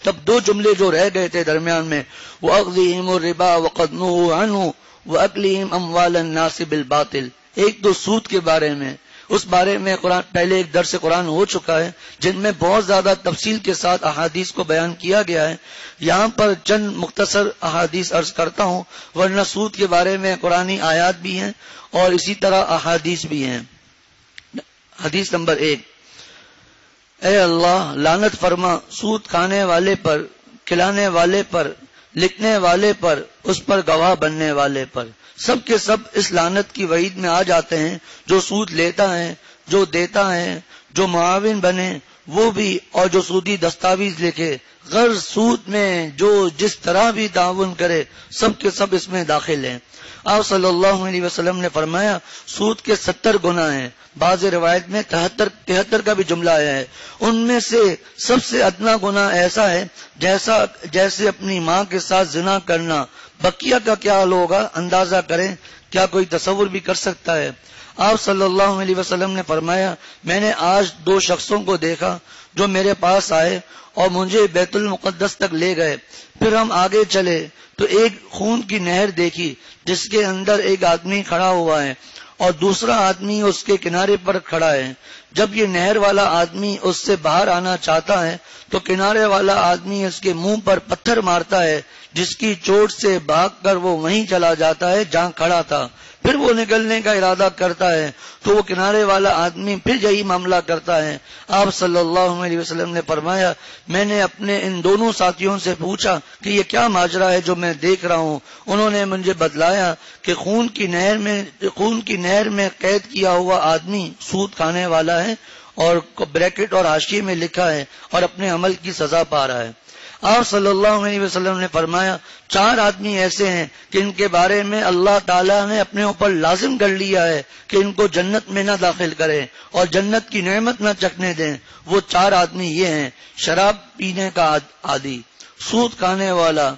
تب دو جملے جو رہ گئے تھے درمیان میں، وَأَخْذِهِمُ الرِّبَا وَقَدْ نُهُوا عَنْهُ وَأَكْلِهِمْ أَمْوَالَ النَّاسِ بِالْبَاطِلِ. ایک تو سود کے بارے میں، اس بارے میں قرآن پہلے ایک درس قرآن ہو چکا ہے جن میں بہت زیادہ تفصیل کے ساتھ احادیث کو بیان کیا گیا ہے. یہاں پر چند مختصر احادیث عرض کرتا ہوں، ورنہ سود کے بارے میں قرآنی آیات بھی ہیں اور اسی طرح احادیث بھی ہیں. حدیث نمبر 1، اے اللہ لعنت فرما سود کھانے والے پر، کھلانے والے پر، لکھنے والے پر، اس پر گواہ بننے والے پر. سب کے سب اس لعنت کی وعید میں آ جاتے ہیں. جو سود لیتا ہے، جو دیتا ہے، جو معاون بنے وہ بھی، اور جو سودی دستاویز لکھے. غرض سود میں جو جس طرح بھی تعاون کرے سب کے سب اس میں داخل ہیں. آپ صلی اللہ علیہ وسلم نے فرمایا سود کے 70 گناہ ہیں. بعض روایت میں 73 کا بھی جملہ آیا ہے. ان میں سے سب سے ادنا گناہ ایسا ہے جیسے اپنی ماں کے ساتھ زنا کرنا. بقیہ کا کیا حال ہوگا اندازہ کریں، کیا کوئی تصور بھی کر سکتا ہے؟ آپ صلی اللہ علیہ وسلم نے فرمایا میں نے آج 2 شخصوں کو دیکھا جو میرے پاس آئے اور مجھے بیت المقدس تک لے گئے. پھر ہم آگے چلے تو ایک خون کی نہر دیکھی جس کے اندر ایک آدمی کھڑا ہوا ہے اور دوسرا آدمی اس کے کنارے پر کھڑا ہے. جب یہ نہر والا آدمی اس سے باہر آنا چاہتا ہے تو کنارے والا آدمی اس کے منہ پر پتھر مارتا ہے، جس کی چوٹ سے بھاگ کر وہ وہیں چلا جاتا ہے جہاں کھڑا تھا. پھر وہ نکلنے کا ارادہ کرتا ہے تو وہ کنارے والا آدمی پھر یہی معاملہ کرتا ہے. آپ صلی اللہ علیہ وسلم نے فرمایا میں نے اپنے ان دونوں ساتھیوں سے پوچھا کہ یہ کیا ماجرا ہے جو میں دیکھ رہا ہوں. انہوں نے مجھے بتلایا کہ خون کی نہر میں قید کیا ہوا آدمی سود کھانے والا ہے اور بریکٹ اور حاشیے میں لکھا ہے اور اپنے عمل کی سزا پا رہا ہے. آپ صلی اللہ علیہ وسلم نے فرمایا 4 آدمی ایسے ہیں کہ ان کے بارے میں اللہ تعالیٰ نے اپنے اوپر لازم کر لیا ہے کہ ان کو جنت میں نہ داخل کریں اور جنت کی نعمت نہ چکھنے دیں. وہ 4 آدمی یہ ہیں: شراب پینے کا عادی، سود کھانے والا،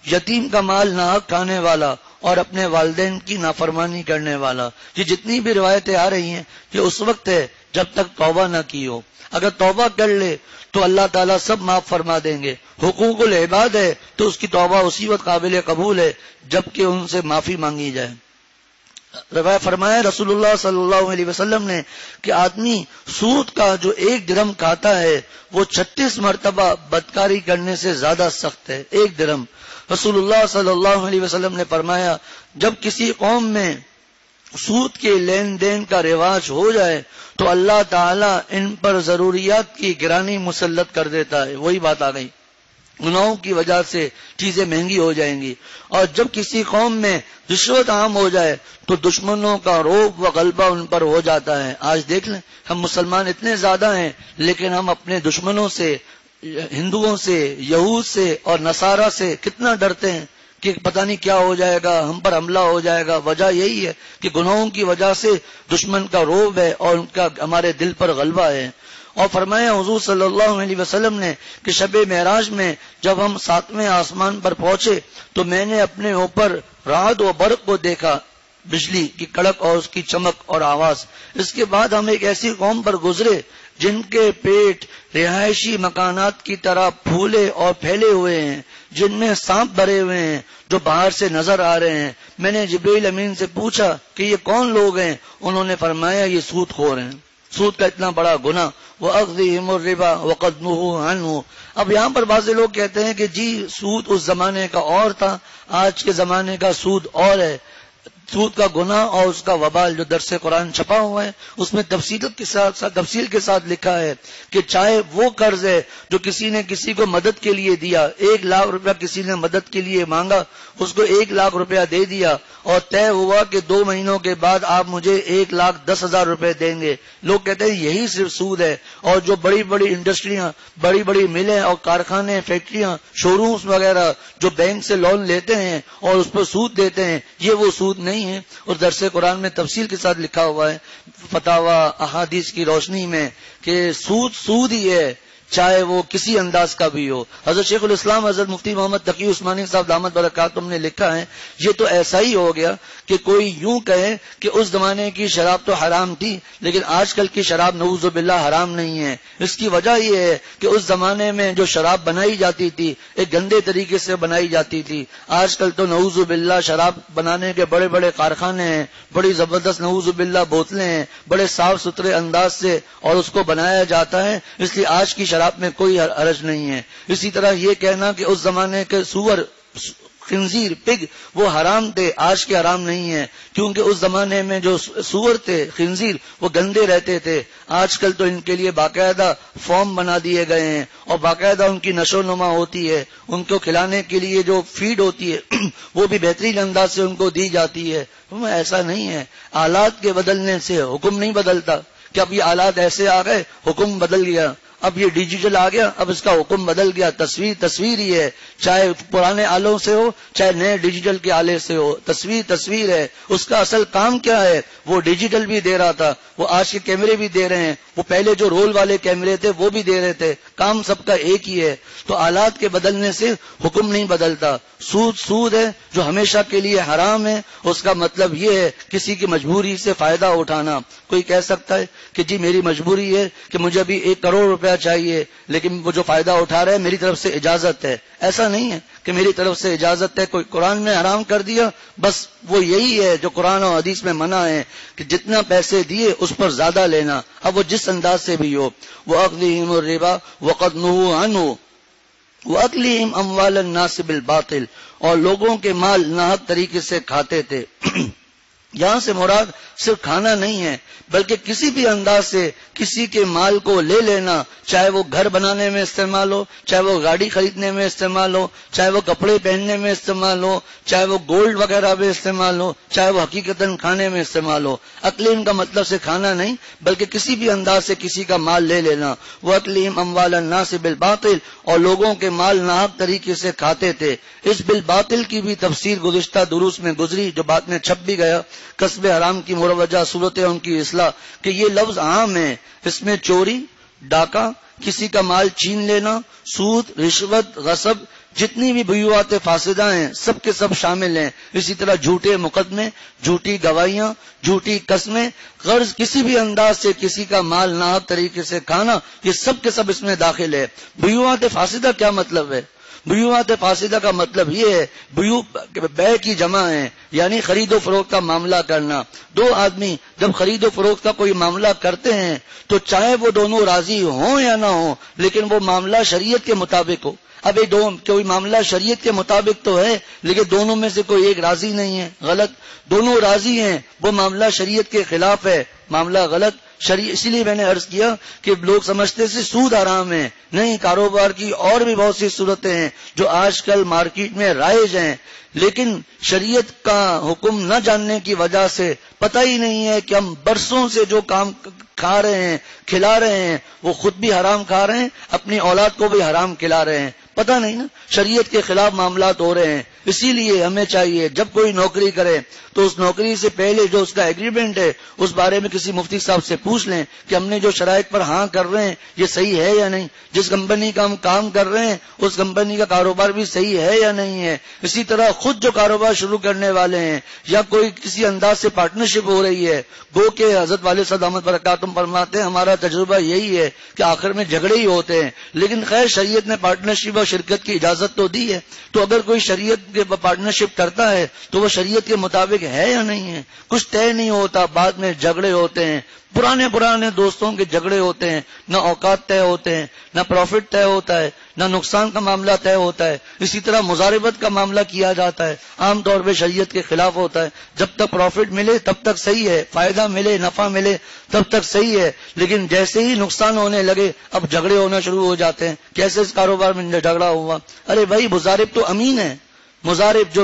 یتیم کا مال ناحق کھانے والا اور اپنے والدین کی نافرمانی کرنے والا. یہ جتنی بھی روایتیں آ رہی ہیں یہ اس وقت ہے جب تک توبہ نہ کی ہو. اگر توبہ کر لے تو اللہ تعالیٰ سب معاف فرما دیں گے. حقوق العباد ہے تو اس کی توبہ اسی وقت قابل قبول ہے جبکہ ان سے معافی مانگی جائے. روایت فرمایا رسول اللہ صلی اللہ علیہ وسلم نے کہ آدمی سود کا جو 1 درہم کھاتا ہے وہ 36 مرتبہ بدکاری کرنے سے زیادہ سخت ہے. 1 درہم. رسول اللہ صلی اللہ علیہ وسلم نے فرمایا جب کسی قوم میں سود کے لین دین کا رواج ہو جائے تو اللہ تعالیٰ ان پر ضروریات کی گرانی مسلط کر دیتا ہے. وہی بات آ گئی، گناہوں کی وجہ سے چیزیں مہنگی ہو جائیں گی. اور جب کسی قوم میں رشوت عام ہو جائے تو دشمنوں کا رعب و غلبہ ان پر ہو جاتا ہے. آج دیکھ لیں ہم مسلمان اتنے زیادہ ہیں لیکن ہم اپنے دشمنوں سے، ہندوؤں سے، یہود سے اور نصارہ سے کتنا ڈرتے ہیں کہ پتہ نہیں کیا ہو جائے گا، ہم پر حملہ ہو جائے گا. وجہ یہی ہے کہ گناہوں کی وجہ سے دشمن کا رعب ہے اور ان کا ہمارے دل پر غلبہ ہے. اور فرمایا حضور صلی اللہ علیہ وسلم نے کہ شب معراج میں جب ہم 7ویں آسمان پر پہنچے تو میں نے اپنے اوپر رعد و برق کو دیکھا، بجلی کی کڑک اور اس کی چمک اور آواز. اس کے بعد ہم ایک ایسی قوم پر گزرے جن کے پیٹ رہائشی مکانات کی طرح پھولے اور پھیلے ہوئے ہیں، جن میں سانپ بھرے ہوئے ہیں جو باہر سے نظر آ رہے ہیں. میں نے جبریل امین سے پوچھا کہ یہ کون لوگ ہیں؟ انہوں نے فرمایا یہ سود خور ہیں. سود کا اتنا بڑا گناہ. وَأَخْذِهِمُ الرِّبَا وَقَدْ نُهُوا عَنْهُ. اب یہاں پر بعض لوگ کہتے ہیں کہ جی سود اس زمانے کا اور تھا، آج کے زمانے کا سود اور ہے. سود کا گناہ اور اس کا وبال جو درس قرآن چھپا ہوا ہے اس میں تفصیل کے ساتھ لکھا ہے کہ چاہے وہ قرض ہے جو کسی نے کسی کو مدد کے لیے دیا، 1 لاکھ روپیہ کسی نے مدد کے لیے مانگا، اس کو 1 لاکھ روپیہ دے دیا اور طے ہوا کہ 2 مہینوں کے بعد آپ مجھے 1,10,000 روپے دیں گے. لوگ کہتے ہیں یہی صرف سود ہے. اور جو بڑی بڑی انڈسٹریاں، بڑی بڑی ملیں اور کارخانے، فیکٹریاں، شو رومز وغیرہ جو بینک سے لون لیتے ہیں اور اس پر سود دیتے ہیں، یہ وہ سود نہیں ہے. اور درس قرآن میں تفصیل کے ساتھ لکھا ہوا ہے فتاوی احادیث کی روشنی میں کہ سود ہی ہے، چاہے وہ کسی انداز کا بھی ہو. حضرت شیخ الاسلام حضرت مفتی محمد تقی عثمانی صاحب دامت برکاتہم نے لکھا ہے یہ تو ایسا ہی ہو گیا کہ کوئی یوں کہے کہ اس زمانے کی شراب تو حرام تھی لیکن آج کل کی شراب نعوذ باللہ حرام نہیں ہے. اس کی وجہ یہ ہے کہ اس زمانے میں جو شراب بنائی جاتی تھی ایک گندے طریقے سے بنائی جاتی تھی. آج کل تو نعوذ باللہ شراب بنانے کے بڑے بڑے کارخانے ہیں، بڑی زبردست نعوذ باللہ بوتلیں ہیں، بڑے صاف ستھرے انداز سے اور اس کو بنایا جاتا ہے، اس لیے آج کی شراب میں کوئی حرج نہیں ہے. اسی طرح یہ کہنا کہ اس زمانے کے سور، خنزیر، پگ وہ حرام تھے، آج کے حرام نہیں ہے، کیونکہ اس زمانے میں جو سور تھے، خنزیر، وہ گندے رہتے تھے. آج کل تو ان کے لیے باقاعدہ فارم بنا دیے گئے ہیں اور باقاعدہ ان کی نشو و نما ہوتی ہے. ان کو کھلانے کے لیے جو فیڈ ہوتی ہے وہ بھی بہترین انداز سے ان کو دی جاتی ہے. ایسا نہیں ہے. آلات کے بدلنے سے حکم نہیں بدلتا کہ اب یہ آلات ایسے آ گئے حکم بدل گیا، اب یہ ڈیجیٹل آ گیا اب اس کا حکم بدل گیا. تصویر ہی ہے، چاہے پرانے آلوں سے ہو چاہے نئے ڈیجیٹل کے آلے سے ہو، تصویر ہے. اس کا اصل کام کیا ہے؟ وہ ڈیجیٹل بھی دے رہا تھا، وہ آج کے کیمرے بھی دے رہے ہیں، وہ پہلے جو رول والے کیمرے تھے وہ بھی دے رہے تھے. کام سب کا ایک ہی ہے. تو آلات کے بدلنے سے حکم نہیں بدلتا. سود ہے جو ہمیشہ کے لیے حرام ہے. اس کا مطلب یہ ہے کسی کی مجبوری سے فائدہ اٹھانا. کوئی کہہ سکتا ہے کہ جی میری مجبوری ہے کہ مجھے ابھی 1 کروڑ روپیہ چاہیے لیکن وہ جو فائدہ اٹھا رہا ہے میری طرف سے اجازت ہے. ایسا نہیں ہے کہ میری طرف سے اجازت ہے. کوئی قرآن نے حرام کر دیا، بس وہ یہی ہے جو قرآن اور حدیث میں منع ہے کہ جتنا پیسے دیے اس پر زیادہ لینا، اب وہ جس انداز سے بھی ہو. وَأَخْذِهِمُ الرِّبَا وَقَدْ نُهُوا عَنْهُ وَأَكْلِهِمْ أَمْوَالَ النَّاسِ بِالْبَاطِلِ. اور لوگوں کے مال ناحق طریقے سے کھاتے تھے. یہاں سے مراد صرف کھانا نہیں ہے بلکہ کسی بھی انداز سے کسی کے مال کو لے لینا، چاہے وہ گھر بنانے میں استعمال ہو، چاہے وہ گاڑی خریدنے میں استعمال ہو، چاہے وہ کپڑے پہننے میں استعمال ہو، چاہے وہ گولڈ وغیرہ میں استعمال ہو، چاہے وہ حقیقتاً کھانے میں استعمال ہو. اکلیم کا مطلب سے کھانا نہیں بلکہ کسی بھی انداز سے کسی کا مال لے لینا. وہ اکلیم اموال الناس بالباطل، اور لوگوں کے مال ناحق طریقے سے کھاتے تھے. اس بالباطل کی بھی تفسیر گزشتہ دروس میں گزری جو بعد میں چھپ بھی گیا. کسب حرام کی مروجہ صورت ان کی اصلاح کہ یہ لفظ عام ہے، اس میں چوری، ڈاکہ، کسی کا مال چھین لینا، سود، رشوت، غصب، جتنی بھی بیوات فاسدہ ہیں سب کے سب شامل ہیں. اسی طرح جھوٹے مقدمے، جھوٹی گواہیاں، جھوٹی قسمیں، غرض کسی بھی انداز سے کسی کا مال ناحق طریقے سے کھانا، یہ سب کے سب اس میں داخل ہے. بیوات فاسدہ کیا مطلب ہے؟ بیوات فاسدہ کا مطلب یہ ہے بیو بے کی جمع ہے، یعنی خرید و فروخت کا معاملہ کرنا. دو آدمی جب خرید و فروخت کا کوئی معاملہ کرتے ہیں تو چاہے وہ دونوں راضی ہوں یا نہ ہوں، لیکن وہ معاملہ شریعت کے مطابق ہو. اب کوئی معاملہ شریعت کے مطابق تو ہے لیکن دونوں میں سے کوئی ایک راضی نہیں ہے، غلط. دونوں راضی ہیں، وہ معاملہ شریعت کے خلاف ہے، معاملہ غلط. اسی لیے میں نے عرض کیا کہ لوگ سمجھتے سے سود حرام ہے. نہیں، کاروبار کی اور بھی بہت سی صورتیں ہیں جو آج کل مارکیٹ میں رائج ہیں، لیکن شریعت کا حکم نہ جاننے کی وجہ سے پتہ ہی نہیں ہے کہ ہم برسوں سے جو کام کھا رہے ہیں، کھلا رہے ہیں، وہ خود بھی حرام کھا رہے ہیں، اپنی اولاد کو بھی حرام کھلا رہے ہیں. پتہ نہیں نا، شریعت کے خلاف معاملات ہو رہے ہیں. اسی لیے ہمیں چاہیے جب کوئی نوکری کرے تو اس نوکری سے پہلے جو اس کا ایگریمنٹ ہے اس بارے میں کسی مفتی صاحب سے پوچھ لیں کہ ہم نے جو شرائط پر ہاں کر رہے ہیں یہ صحیح ہے یا نہیں. جس کمپنی کا ہم کام کر رہے ہیں اس کمپنی کا کاروبار بھی صحیح ہے یا نہیں ہے. اسی طرح خود جو کاروبار شروع کرنے والے ہیں یا کوئی کسی انداز سے پارٹنرشپ ہو رہی ہے، گو کہ حضرت والد صاحب احمد برکاتہم فرماتے ہیں ہمارا تجربہ یہی ہے کہ آخر میں جھگڑے ہی ہوتے ہیں. لیکن خیر شریعت نے پارٹنرشپ اور شرکت کی اجازت تو دی ہے، تو اگر کوئی شریعت کے پارٹنرشپ کرتا ہے تو وہ شریعت کے مطابق ہے یا نہیں ہے. کچھ طے نہیں ہوتا، بعد میں جھگڑے ہوتے ہیں. پرانے دوستوں کے جھگڑے ہوتے ہیں، نہ اوقات طے ہوتے ہیں، نہ پروفٹ طے ہوتا ہے، نہ نقصان کا معاملہ طے ہوتا ہے. اسی طرح مضاربت کا معاملہ کیا جاتا ہے، عام طور پہ شریعت کے خلاف ہوتا ہے. جب تک پروفٹ ملے تب تک صحیح ہے، فائدہ ملے، نفع ملے تب تک صحیح ہے، لیکن جیسے ہی نقصان ہونے لگے اب جھگڑے ہونا شروع ہو جاتے ہیں. کیسے اس کاروبار میں جھگڑا ہوا؟ ارے بھائی مضارب تو امین ہے. مضارب جو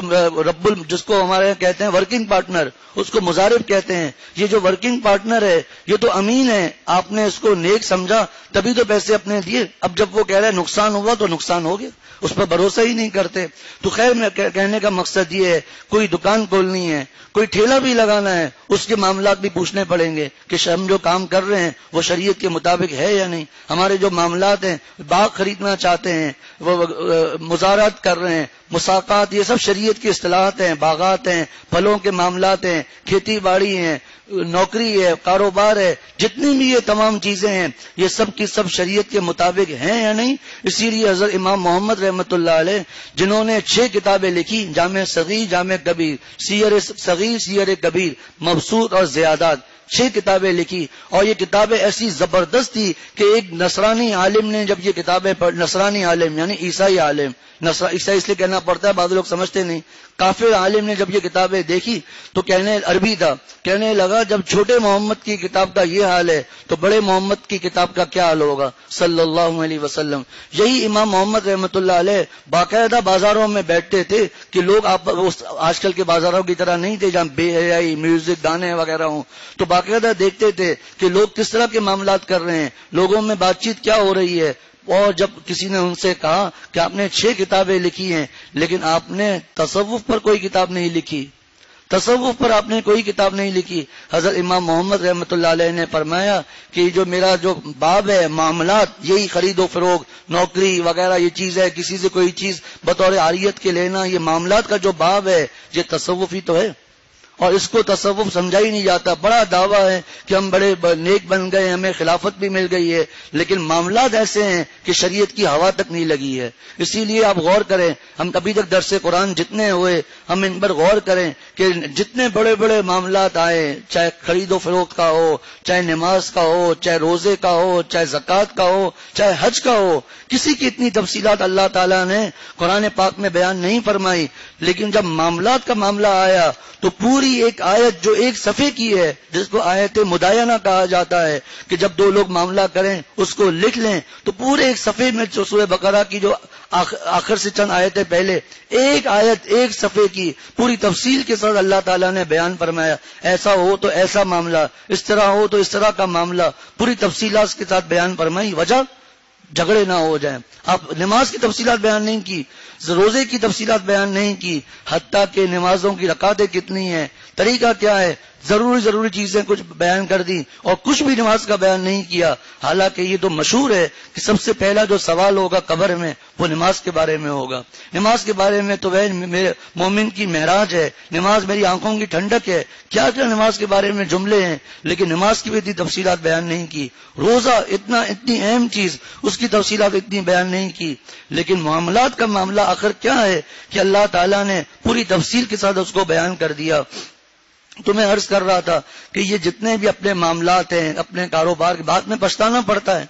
جس کو ہمارے یہاں کہتے ہیں ورکنگ پارٹنر، اس کو مضارب کہتے ہیں. یہ جو ورکنگ پارٹنر ہے یہ تو امین ہے، آپ نے اس کو نیک سمجھا تبھی تو پیسے اپنے دیے. اب جب وہ کہہ رہے ہیں نقصان ہوا تو نقصان ہو گیا، اس پر بھروسہ ہی نہیں کرتے. تو خیر میں کہنے کا مقصد یہ ہے کوئی دکان کھولنی ہے، کوئی ٹھیلا بھی لگانا ہے، اس کے معاملات بھی پوچھنے پڑیں گے کہ ہم جو کام کر رہے ہیں وہ شریعت کے مطابق ہے یا نہیں. ہمارے جو معاملات ہیں، باغ خریدنا چاہتے ہیں، وہ مزارات کر رہے ہیں، مساقات، یہ سب شریعت کی اصطلاحات ہیں. باغات ہیں، پھلوں کے معاملات ہیں، کھیتی باڑی ہیں، نوکری ہے، کاروبار ہے، جتنی بھی یہ تمام چیزیں ہیں یہ سب کی سب شریعت کے مطابق ہیں یا نہیں. اسی لیے حضرت امام محمد رحمت اللہ علیہ جنہوں نے 6 کتابیں لکھی، جامع صغیر، جامع کبیر، سیر صغیر، سیر کبیر، مبسوط اور زیادات، 6 کتابیں لکھی. اور یہ کتابیں ایسی زبردست تھی کہ ایک نصرانی عالم نے جب یہ کتابیں نصرانی عالم یعنی عیسائی عالم، عیسائی اس لیے کہنا پڑتا ہے، بعض لوگ سمجھتے نہیں، کافر عالم نے جب یہ کتابیں دیکھی تو کہنے عربی تھا، کہنے لگا جب چھوٹے محمد کی کتاب کا یہ حال ہے تو بڑے محمد کی کتاب کا کیا حال ہوگا صلی اللہ علیہ وسلم. یہی امام محمد رحمت اللہ علیہ باقاعدہ بازاروں میں بیٹھتے تھے کہ لوگ آج کل کے بازاروں کی طرح نہیں تھے جہاں بے حیائی، میوزک، گانے وغیرہ ہوں، تو باقاعدہ دیکھتے تھے کہ لوگ کس طرح کے معاملات کر رہے ہیں، لوگوں میں بات چیت کیا ہو رہی ہے. اور جب کسی نے ان سے کہا کہ آپ نے 6 کتابیں لکھی ہیں لیکن آپ نے تصوف پر کوئی کتاب نہیں لکھی، تصوف پر آپ نے کوئی کتاب نہیں لکھی. حضرت امام محمد رحمت اللہ علیہ نے فرمایا کہ جو میرا جو باب ہے معاملات، یہی خرید و فروخت، نوکری وغیرہ یہ چیز ہے، کسی سے کوئی چیز بطور عاریت کے لینا، یہ معاملات کا جو باب ہے یہ تصوف ہی تو ہے. اور اس کو تصوف سمجھا ہی نہیں جاتا. بڑا دعویٰ ہے کہ ہم بڑے نیک بن گئے، ہمیں خلافت بھی مل گئی ہے، لیکن معاملات ایسے ہیں کہ شریعت کی ہوا تک نہیں لگی ہے. اسی لیے آپ غور کریں، ہم ابھی تک درس قرآن جتنے ہوئے ہم ان پر غور کریں کہ جتنے بڑے بڑے معاملات آئے، چاہے خرید و فروخت کا ہو، چاہے نماز کا ہو، چاہے روزے کا ہو، چاہے زکوٰۃ کا ہو، چاہے حج کا ہو، کسی کی اتنی تفصیلات اللہ تعالیٰ نے قرآن پاک میں بیان نہیں فرمائی. لیکن جب معاملات کا معاملہ آیا تو پوری ایک آیت جو ایک صفحے کی ہے، جس کو آیت مداینہ کہا جاتا ہے، کہ جب 2 لوگ معاملہ کریں اس کو لکھ لیں تو پورے ایک صفحے میں جو سورہ بقرہ کی جو آخر سے چند آیتیں پہلے، ایک آیت ایک صفحے کی پوری تفصیل کے ساتھ اللہ تعالیٰ نے بیان فرمایا. ایسا ہو تو ایسا معاملہ، اس طرح ہو تو اس طرح کا معاملہ، پوری تفصیلات کے ساتھ بیان فرمائی. وجہ جھگڑے نہ ہو جائیں. آپ نماز کی تفصیلات بیان نہیں کی، روزے کی تفصیلات بیان نہیں کی، حتیٰ کہ نمازوں کی رکعتیں کتنی ہیں، طریقہ کیا ہے، ضروری چیزیں کچھ بیان کر دی اور کچھ بھی نماز کا بیان نہیں کیا. حالانکہ یہ تو مشہور ہے کہ سب سے پہلا جو سوال ہوگا قبر میں وہ نماز کے بارے میں ہوگا. نماز کے بارے میں تو میرے مومن کی معراج ہے, نماز میری آنکھوں کی ٹھنڈک ہے. کیا کیا نماز کے بارے میں جملے ہیں, لیکن نماز کی بھی اتنی تفصیلات بیان نہیں کی. روزہ اتنی اہم چیز, اس کی تفصیلات اتنی بیان نہیں کی. لیکن معاملات کا معاملہ آخر کیا ہے کہ اللہ تعالیٰ نے پوری تفصیل کے ساتھ اس کو بیان کر دیا. تو میں عرض کر رہا تھا کہ یہ جتنے بھی اپنے معاملات ہیں, اپنے کاروبار کے بعد میں پچھتانا پڑتا ہے,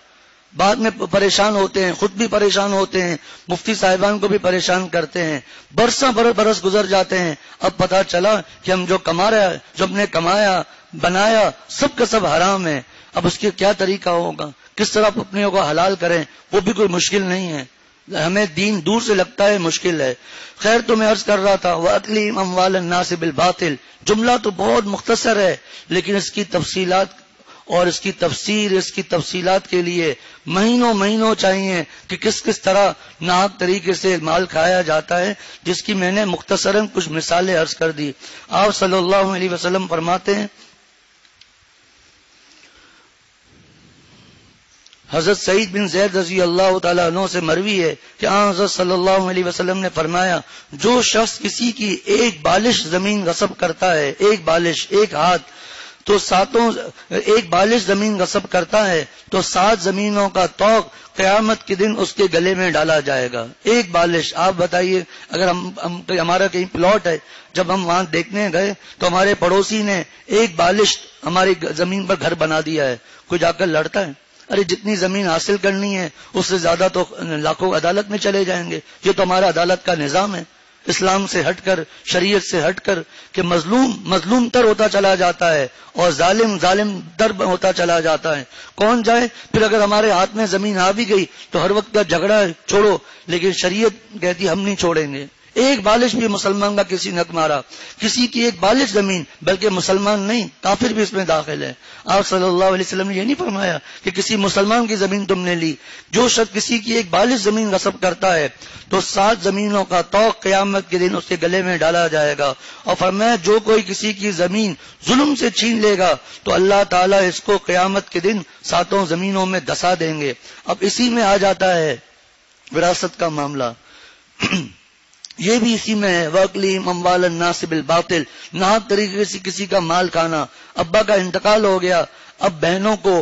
بعد میں پریشان ہوتے ہیں, خود بھی پریشان ہوتے ہیں, مفتی صاحبان کو بھی پریشان کرتے ہیں. برس گزر جاتے ہیں, اب پتہ چلا کہ ہم جو ہم نے کمایا بنایا سب کا سب حرام ہے. اب اس کے کیا طریقہ ہوگا, کس طرح اپنے کو حلال کریں, وہ بھی کوئی مشکل نہیں ہے. ہمیں دین دور سے لگتا ہے مشکل ہے. خیر, تو میں عرض کر رہا تھا وَأَكْلِهِمْ أَمْوَالَ النَّاسِ بِالْبَاطِلِ, جملہ تو بہت مختصر ہے, لیکن اس کی تفصیلات اور اس کی تفسیر, اس کی تفصیلات کے لیے مہینوں چاہیے کہ کس طرح ناحق طریقے سے مال کھایا جاتا ہے, جس کی میں نے مختصراً کچھ مثالیں عرض کر دی. آپ صلی اللہ علیہ وسلم فرماتے ہیں, حضرت سعید بن زید رضی اللہ تعالیٰ عنہ سے مروی ہے کہ حضرت صلی اللہ علیہ وسلم نے فرمایا, جو شخص کسی کی ایک بالش زمین غصب کرتا ہے, ایک بالش, ایک ہاتھ, تو ایک بالش زمین غصب کرتا ہے تو 7 زمینوں کا طوق قیامت کے دن اس کے گلے میں ڈالا جائے گا. ایک بالش. آپ بتائیے, اگر ہمارا کہیں پلاٹ ہے, جب ہم وہاں دیکھنے گئے تو ہمارے پڑوسی نے ایک بالش ہماری زمین پر گھر بنا دیا ہے, کوئی جا کر لڑتا ہے؟ ارے جتنی زمین حاصل کرنی ہے اس سے زیادہ تو لاکھوں عدالت میں چلے جائیں گے. یہ تو ہمارا عدالت کا نظام ہے, اسلام سے ہٹ کر, شریعت سے ہٹ کر, کہ مظلوم تر ہوتا چلا جاتا ہے اور ظالم تر ہوتا چلا جاتا ہے. کون جائے پھر؟ اگر ہمارے ہاتھ میں زمین آ بھی گئی تو ہر وقت کا جھگڑا چھوڑو, لیکن شریعت کہتی ہم نہیں چھوڑیں گے. ایک بالش بھی مسلمان کا کسی نک مارا, کسی کی ایک بالش زمین, بلکہ مسلمان نہیں کافر بھی اس میں داخل ہے. آپ صلی اللہ علیہ وسلم نے یہ نہیں فرمایا کہ کسی مسلمان کی زمین تم نے لی. جو شخص کسی کی ایک بالش زمین غصب کرتا ہے تو 7 زمینوں کا طوق قیامت کے دن اس کے گلے میں ڈالا جائے گا. اور فرمایا, جو کوئی کسی کی زمین ظلم سے چھین لے گا تو اللہ تعالیٰ اس کو قیامت کے دن 7 زمینوں میں دسا دیں گے. اب اسی میں آ جاتا ہے وراثت کا معاملہ. یہ بھی اسی میں ہے, وَأَكْلِهِمْ أَمْوَالَ النَّاسِ بِالْبَاطِلِ, ناحق طریقے سے کسی کا مال کھانا. ابا کا انتقال ہو گیا, اب بہنوں کو,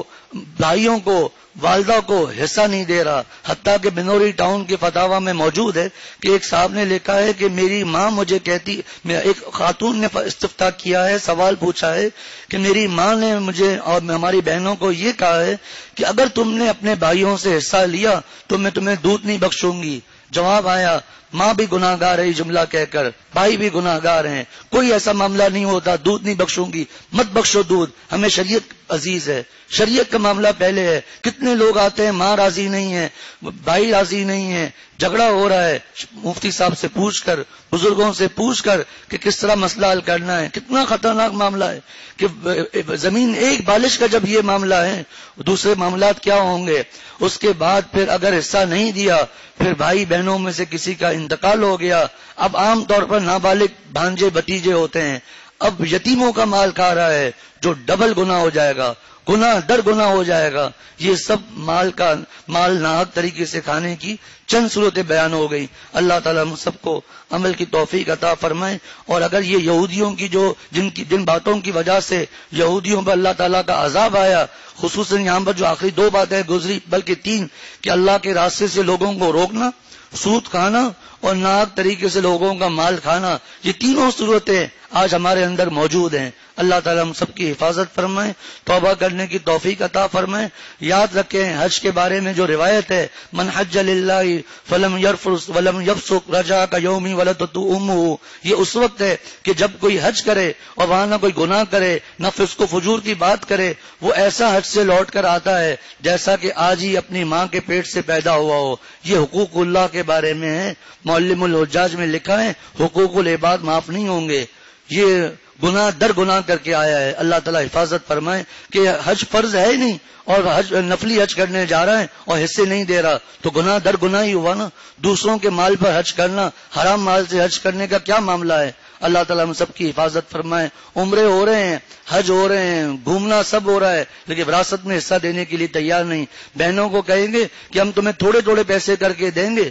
بھائیوں کو, والدہ کو حصہ نہیں دے رہا. حتیٰ کہ بنوری ٹاؤن کے فتاوا میں موجود ہے کہ ایک صاحب نے لکھا ہے کہ میری ماں مجھے کہتی, ایک خاتون نے استفتاء کیا ہے, سوال پوچھا ہے کہ میری ماں نے مجھے اور ہماری بہنوں کو یہ کہا ہے کہ اگر تم نے اپنے بھائیوں سے حصہ لیا تو میں تمہیں دودھ نہیں بخشوں گی. جواب آیا, ماں بھی گناہ گار ہے جملہ کہہ کر, بھائی بھی گناہ گار ہیں, کوئی ایسا معاملہ نہیں ہوتا, دودھ نہیں بخشوں گی, مت بخشو دودھ. ہمیں شریعت عزیز ہے, شریعت کا معاملہ پہلے ہے. کتنے لوگ آتے ہیں, ماں راضی نہیں ہے, بھائی راضی نہیں ہے, جھگڑا ہو رہا ہے, مفتی صاحب سے پوچھ کر, بزرگوں سے پوچھ کر کہ کس طرح مسئلہ حل کرنا ہے. کتنا خطرناک معاملہ ہے کہ زمین ایک بالش کا جب یہ معاملہ ہے, دوسرے معاملات کیا ہوں گے. اس کے بعد پھر اگر حصہ نہیں دیا, پھر بھائی بہنوں میں سے کسی کا انتقال ہو گیا, اب عام طور پر نابالغ بھانجے بھتیجے ہوتے ہیں, اب یتیموں کا مال کھا رہا ہے, جو ڈبل گناہ ہو جائے گا, گناہ در گناہ ہو جائے گا. یہ سب مال ناحق طریقے سے کھانے کی چند صورتیں بیان ہو گئی. اللہ تعالیٰ ہم سب کو عمل کی توفیق عطا فرمائے. اور اگر یہ یہودیوں کی جن باتوں کی وجہ سے یہودیوں پر اللہ تعالیٰ کا عذاب آیا, خصوصاً یہاں پر جو آخری 2 باتیں گزری, بلکہ 3, کہ اللہ کے راستے سے لوگوں کو روکنا, سود کھانا اور ناحق طریقے سے لوگوں کا مال کھانا, یہ تینوں صورتیں آج ہمارے اندر موجود ہیں. اللہ تعالیٰ ہم سب کی حفاظت فرمائے, توبہ کرنے کی توفیق عطا فرمائے. یاد رکھیں, حج کے بارے میں جو روایت ہے, من حج للہ فلم یرفث ولم یفسق رجع کیوم ولدتہ امہ, یہ اس وقت ہے کہ جب کوئی حج کرے اور وہاں نہ کوئی گناہ کرے, نہ فسق و فجور کی بات کرے, وہ ایسا حج سے لوٹ کر آتا ہے جیسا کہ آج ہی اپنی ماں کے پیٹ سے پیدا ہوا ہو. یہ حقوق اللہ کے بارے میں ہے. معلم الحجاج میں لکھا ہے, حقوق العباد معاف نہیں ہوں گے. یہ گناہ در گناہ کر کے آیا ہے. اللہ تعالیٰ حفاظت فرمائے کہ حج فرض ہے ہی نہیں اور نفلی حج کرنے جا رہا ہے اور حصے نہیں دے رہا, تو گناہ در گناہ ہی ہوا نا. دوسروں کے مال پر حج کرنا, حرام مال سے حج کرنے کا کیا معاملہ ہے؟ اللہ تعالیٰ ہم سب کی حفاظت فرمائے. عمرے ہو رہے ہیں، حج ہو رہے ہیں، گھومنا سب ہو رہا ہے، لیکن وراثت میں حصہ دینے کے لیے تیار نہیں. بہنوں کو کہیں گے کہ ہم تمہیں تھوڑے تھوڑے پیسے کر کے دیں گے،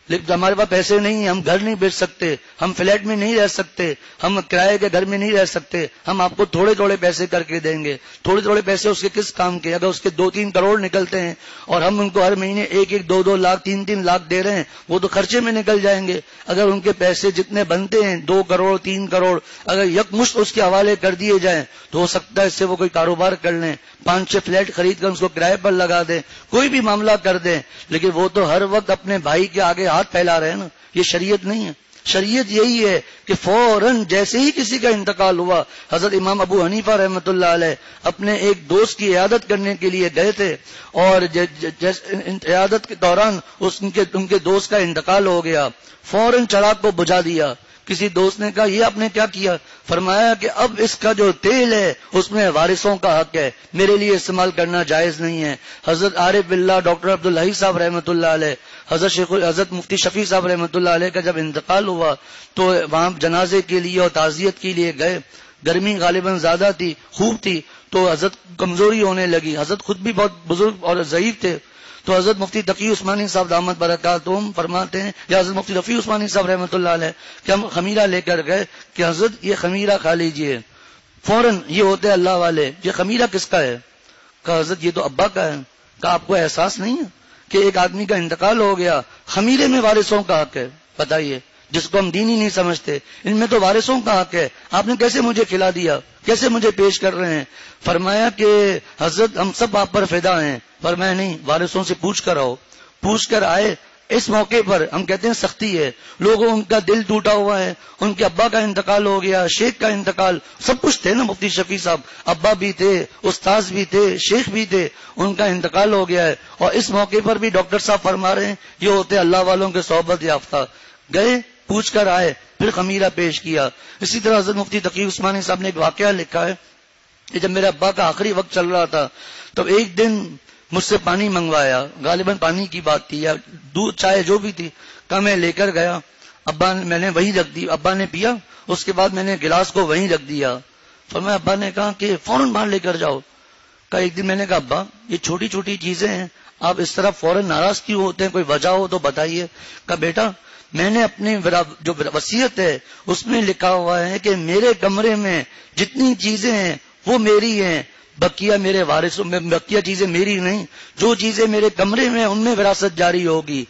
لیکن ہمارے پاس پیسے نہیں ہیں، ہم گھر نہیں بیچ سکتے، ہم فلیٹ میں نہیں رہ سکتے، ہم کرائے کے گھر میں نہیں رہ سکتے، ہم آپ کو تھوڑے تھوڑے پیسے کر کے دیں گے. تھوڑے تھوڑے پیسے اس کے کس کام کے؟ اگر اس کے 2-3 کروڑ نکلتے ہیں اور ہم ان کو ہر مہینے 1-1, 2-2 لاکھ 3-3 لاکھ دے رہے ہیں، وہ تو خرچے میں نکل جائیں گے. اگر ان کے پیسے جتنے بنتے ہیں 2 کروڑ 3 کروڑ اگر یکمشت اس کے حوالے کر دیے جائیں تو ہو سکتا ہے اس سے وہ کوئی کاروبار کر لیں، 5-6 فلیٹ خرید کر اس کو کرائے پر لگا دیں، کوئی بھی معاملہ کر دیں. لیکن وہ تو ہر وقت اپنے بھائی کے آگے ہاتھ پھیلا رہے ہیں نا. یہ شریعت نہیں ہے. شریعت یہی ہے کہ فوراً جیسے ہی کسی کا انتقال ہوا، حضرت امام ابو حنیفہ رحمۃ اللہ علیہ اپنے ایک دوست کی عیادت کرنے کے لیے گئے تھے، اور عیادت کے دوران ان کے دوست کا انتقال ہو گیا. فوراً چراغ کو بجھا دیا. کسی دوست نے کہا یہ آپ نے کیا کیا؟ فرمایا کہ اب اس کا جو تیل ہے اس میں وارثوں کا حق ہے، میرے لیے استعمال کرنا جائز نہیں ہے. حضرت عارف باللہ ڈاکٹر عبداللہ صاحب رحمۃ اللہ علیہ، حضرت مفتی شفیع صاحب رحمۃ اللہ علیہ کا جب انتقال ہوا تو وہاں جنازے کے لیے اور تعزیت کے لیے گئے. گرمی غالباً زیادہ تھی، خوب تھی، تو حضرت کمزوری ہونے لگی. حضرت خود بھی بہت بزرگ اور ضعیف تھے. تو حضرت مفتی تقی عثمانی صاحب دامت برکاتہم فرماتے ہیں، یا حضرت مفتی رفیع عثمانی صاحب رحمۃ اللہ علیہ کہ ہم خمیرہ لے کر گئے کہ حضرت یہ خمیرہ کھا لیجئے. فوراً یہ ہوتے ہیں اللہ والے، یہ خمیرہ کس کا ہے؟ کہا حضرت یہ تو ابا کا ہے. کہا آپ کو احساس نہیں ہے کہ ایک آدمی کا انتقال ہو گیا، خمیرے میں وارثوں کا حق ہے؟ بتائیے، جس کو ہم دین ہی نہیں سمجھتے، ان میں تو وارثوں کا حق ہے. آپ نے کیسے مجھے کھلا دیا، کیسے مجھے پیش کر رہے ہیں؟ فرمایا کہ حضرت ہم سب آپ پر فدا ہیں. فرمایا نہیں، وارثوں سے پوچھ کر آؤ. پوچھ کر آئے. اس موقع پر ہم کہتے ہیں سختی ہے، لوگوں ان کا دل ٹوٹا ہوا ہے، ان کے ابا کا انتقال ہو گیا، شیخ کا انتقال، سب کچھ تھے نا مفتی شفیع صاحب، ابا بھی تھے، استاذ بھی تھے، شیخ بھی تھے، ان کا انتقال ہو گیا ہے. اور اس موقع پر بھی ڈاکٹر صاحب فرما رہے ہیں یہ ہوتے اللہ والوں کے صحبت یافتہ. گئے، پوچھ کر آئے، پھر خمیرہ پیش کیا. اسی طرح حضرت مفتی تقی عثمانی صاحب نے ایک واقعہ لکھا ہے کہ جب میرے ابا کا آخری وقت چل رہا تھا تو ایک دن مجھ سے پانی منگوایا، غالباً پانی کی بات تھی یا دودھ چائے جو بھی تھی. کہا میں لے کر گیا، ابا میں نے وہیں رکھ دی. ابا نے پیا، اس کے بعد میں نے گلاس کو وہیں رکھ دیا. فرمایا ابا نے کہا کہ فوراً باہر لے کر جاؤ. کہا ایک دن میں نے کہا ابا یہ چھوٹی چھوٹی چیزیں ہیں، آپ اس طرح فوراً ناراض کیوں ہوتے ہیں؟ کوئی وجہ ہو تو بتائیے. کہا بیٹا میں نے اپنی جو وصیت ہے اس میں لکھا ہوا ہے کہ میرے کمرے میں جتنی چیزیں ہیں وہ میری ہیں، بقیہ میرے وارثوں میں، بقیہ چیزیں میری نہیں. جو چیزیں میرے کمرے میں ان میں وراثت جاری ہوگی.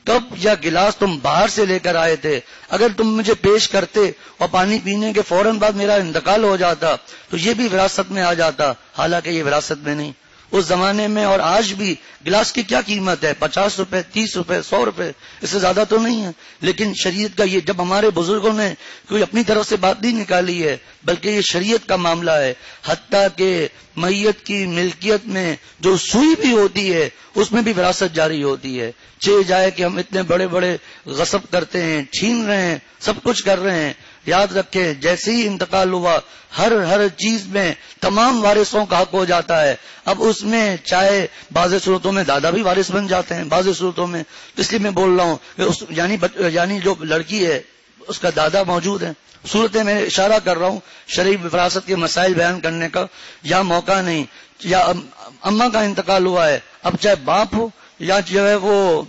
کپ یا گلاس تم باہر سے لے کر آئے تھے، اگر تم مجھے پیش کرتے اور پانی پینے کے فوراً بعد میرا انتقال ہو جاتا تو یہ بھی وراثت میں آ جاتا، حالانکہ یہ وراثت میں نہیں. اس زمانے میں اور آج بھی گلاس کی کیا قیمت ہے؟ 50 روپے، 30 روپے، 100 روپے، اس سے زیادہ تو نہیں ہے. لیکن شریعت کا یہ، جب ہمارے بزرگوں نے کوئی اپنی طرف سے بات نہیں نکالی ہے بلکہ یہ شریعت کا معاملہ ہے. حتیٰ کہ میت کی ملکیت میں جو سوئی بھی ہوتی ہے اس میں بھی وراثت جاری ہوتی ہے. جائے کہ ہم اتنے بڑے بڑے غصب کرتے ہیں، چھین رہے ہیں، سب کچھ کر رہے ہیں، یاد رکھیں جیسے ہی انتقال ہوا ہر چیز میں تمام وارثوں کا حق ہو جاتا ہے. اب اس میں چاہے بعض صورتوں میں دادا بھی وارث بن جاتے ہیں، بعض صورتوں میں، اس لیے میں بول رہا ہوں کہ یعنی جو لڑکی ہے اس کا دادا موجود ہے. صورتیں میں اشارہ کر رہا ہوں، شرعی وراثت کے مسائل بیان کرنے کا یا موقع نہیں. یا اماں کا انتقال ہوا ہے، اب چاہے باپ ہو یا جو ہے وہ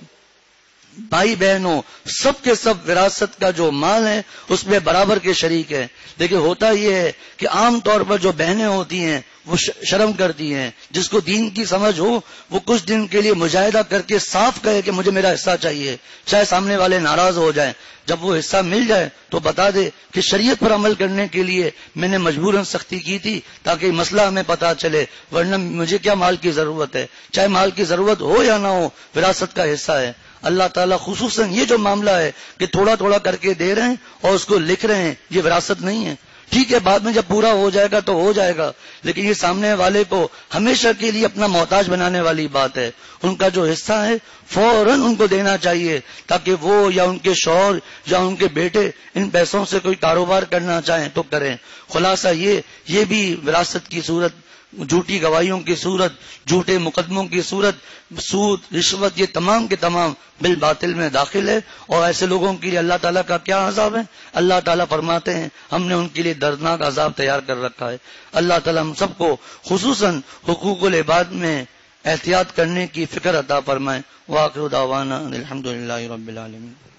بھائی بہن ہو، سب کے سب وراثت کا جو مال ہے اس میں برابر کے شریک ہے. لیکن ہوتا یہ ہے کہ عام طور پر جو بہنیں ہوتی ہیں وہ شرم کرتی ہیں. جس کو دین کی سمجھ ہو وہ کچھ دن کے لیے مجاہدہ کر کے صاف کہے کہ مجھے میرا حصہ چاہیے، چاہے سامنے والے ناراض ہو جائیں. جب وہ حصہ مل جائے تو بتا دے کہ شریعت پر عمل کرنے کے لیے میں نے مجبوراً سختی کی تھی تاکہ مسئلہ ہمیں پتا چلے، ورنہ مجھے کیا مال کی ضرورت ہے. چاہے مال کی ضرورت ہو یا نہ ہو، وراثت کا حصہ ہے. اللہ تعالیٰ خصوصاً یہ جو معاملہ ہے کہ تھوڑا تھوڑا کر کے دے رہے ہیں اور اس کو لکھ رہے ہیں، یہ وراثت نہیں ہے. ٹھیک ہے بعد میں جب پورا ہو جائے گا تو ہو جائے گا، لیکن یہ سامنے والے کو ہمیشہ کے لیے اپنا محتاج بنانے والی بات ہے. ان کا جو حصہ ہے فوراً ان کو دینا چاہیے تاکہ وہ یا ان کے شوہر یا ان کے بیٹے ان پیسوں سے کوئی کاروبار کرنا چاہیں تو کریں. خلاصہ یہ بھی وراثت کی صورت جھوٹی گواہیوں کی صورت، جھوٹے مقدموں کی صورت، سود، رشوت، یہ تمام کے تمام بالباطل میں داخل ہے. اور ایسے لوگوں کے لیے اللہ تعالیٰ کا کیا عذاب ہے؟ اللہ تعالیٰ فرماتے ہیں ہم نے ان کے لیے دردناک عذاب تیار کر رکھا ہے. اللہ تعالیٰ ہم سب کو خصوصاً حقوق العباد میں احتیاط کرنے کی فکر عطا فرمائے. وآخر دعوانا الحمدللہ رب العالمین.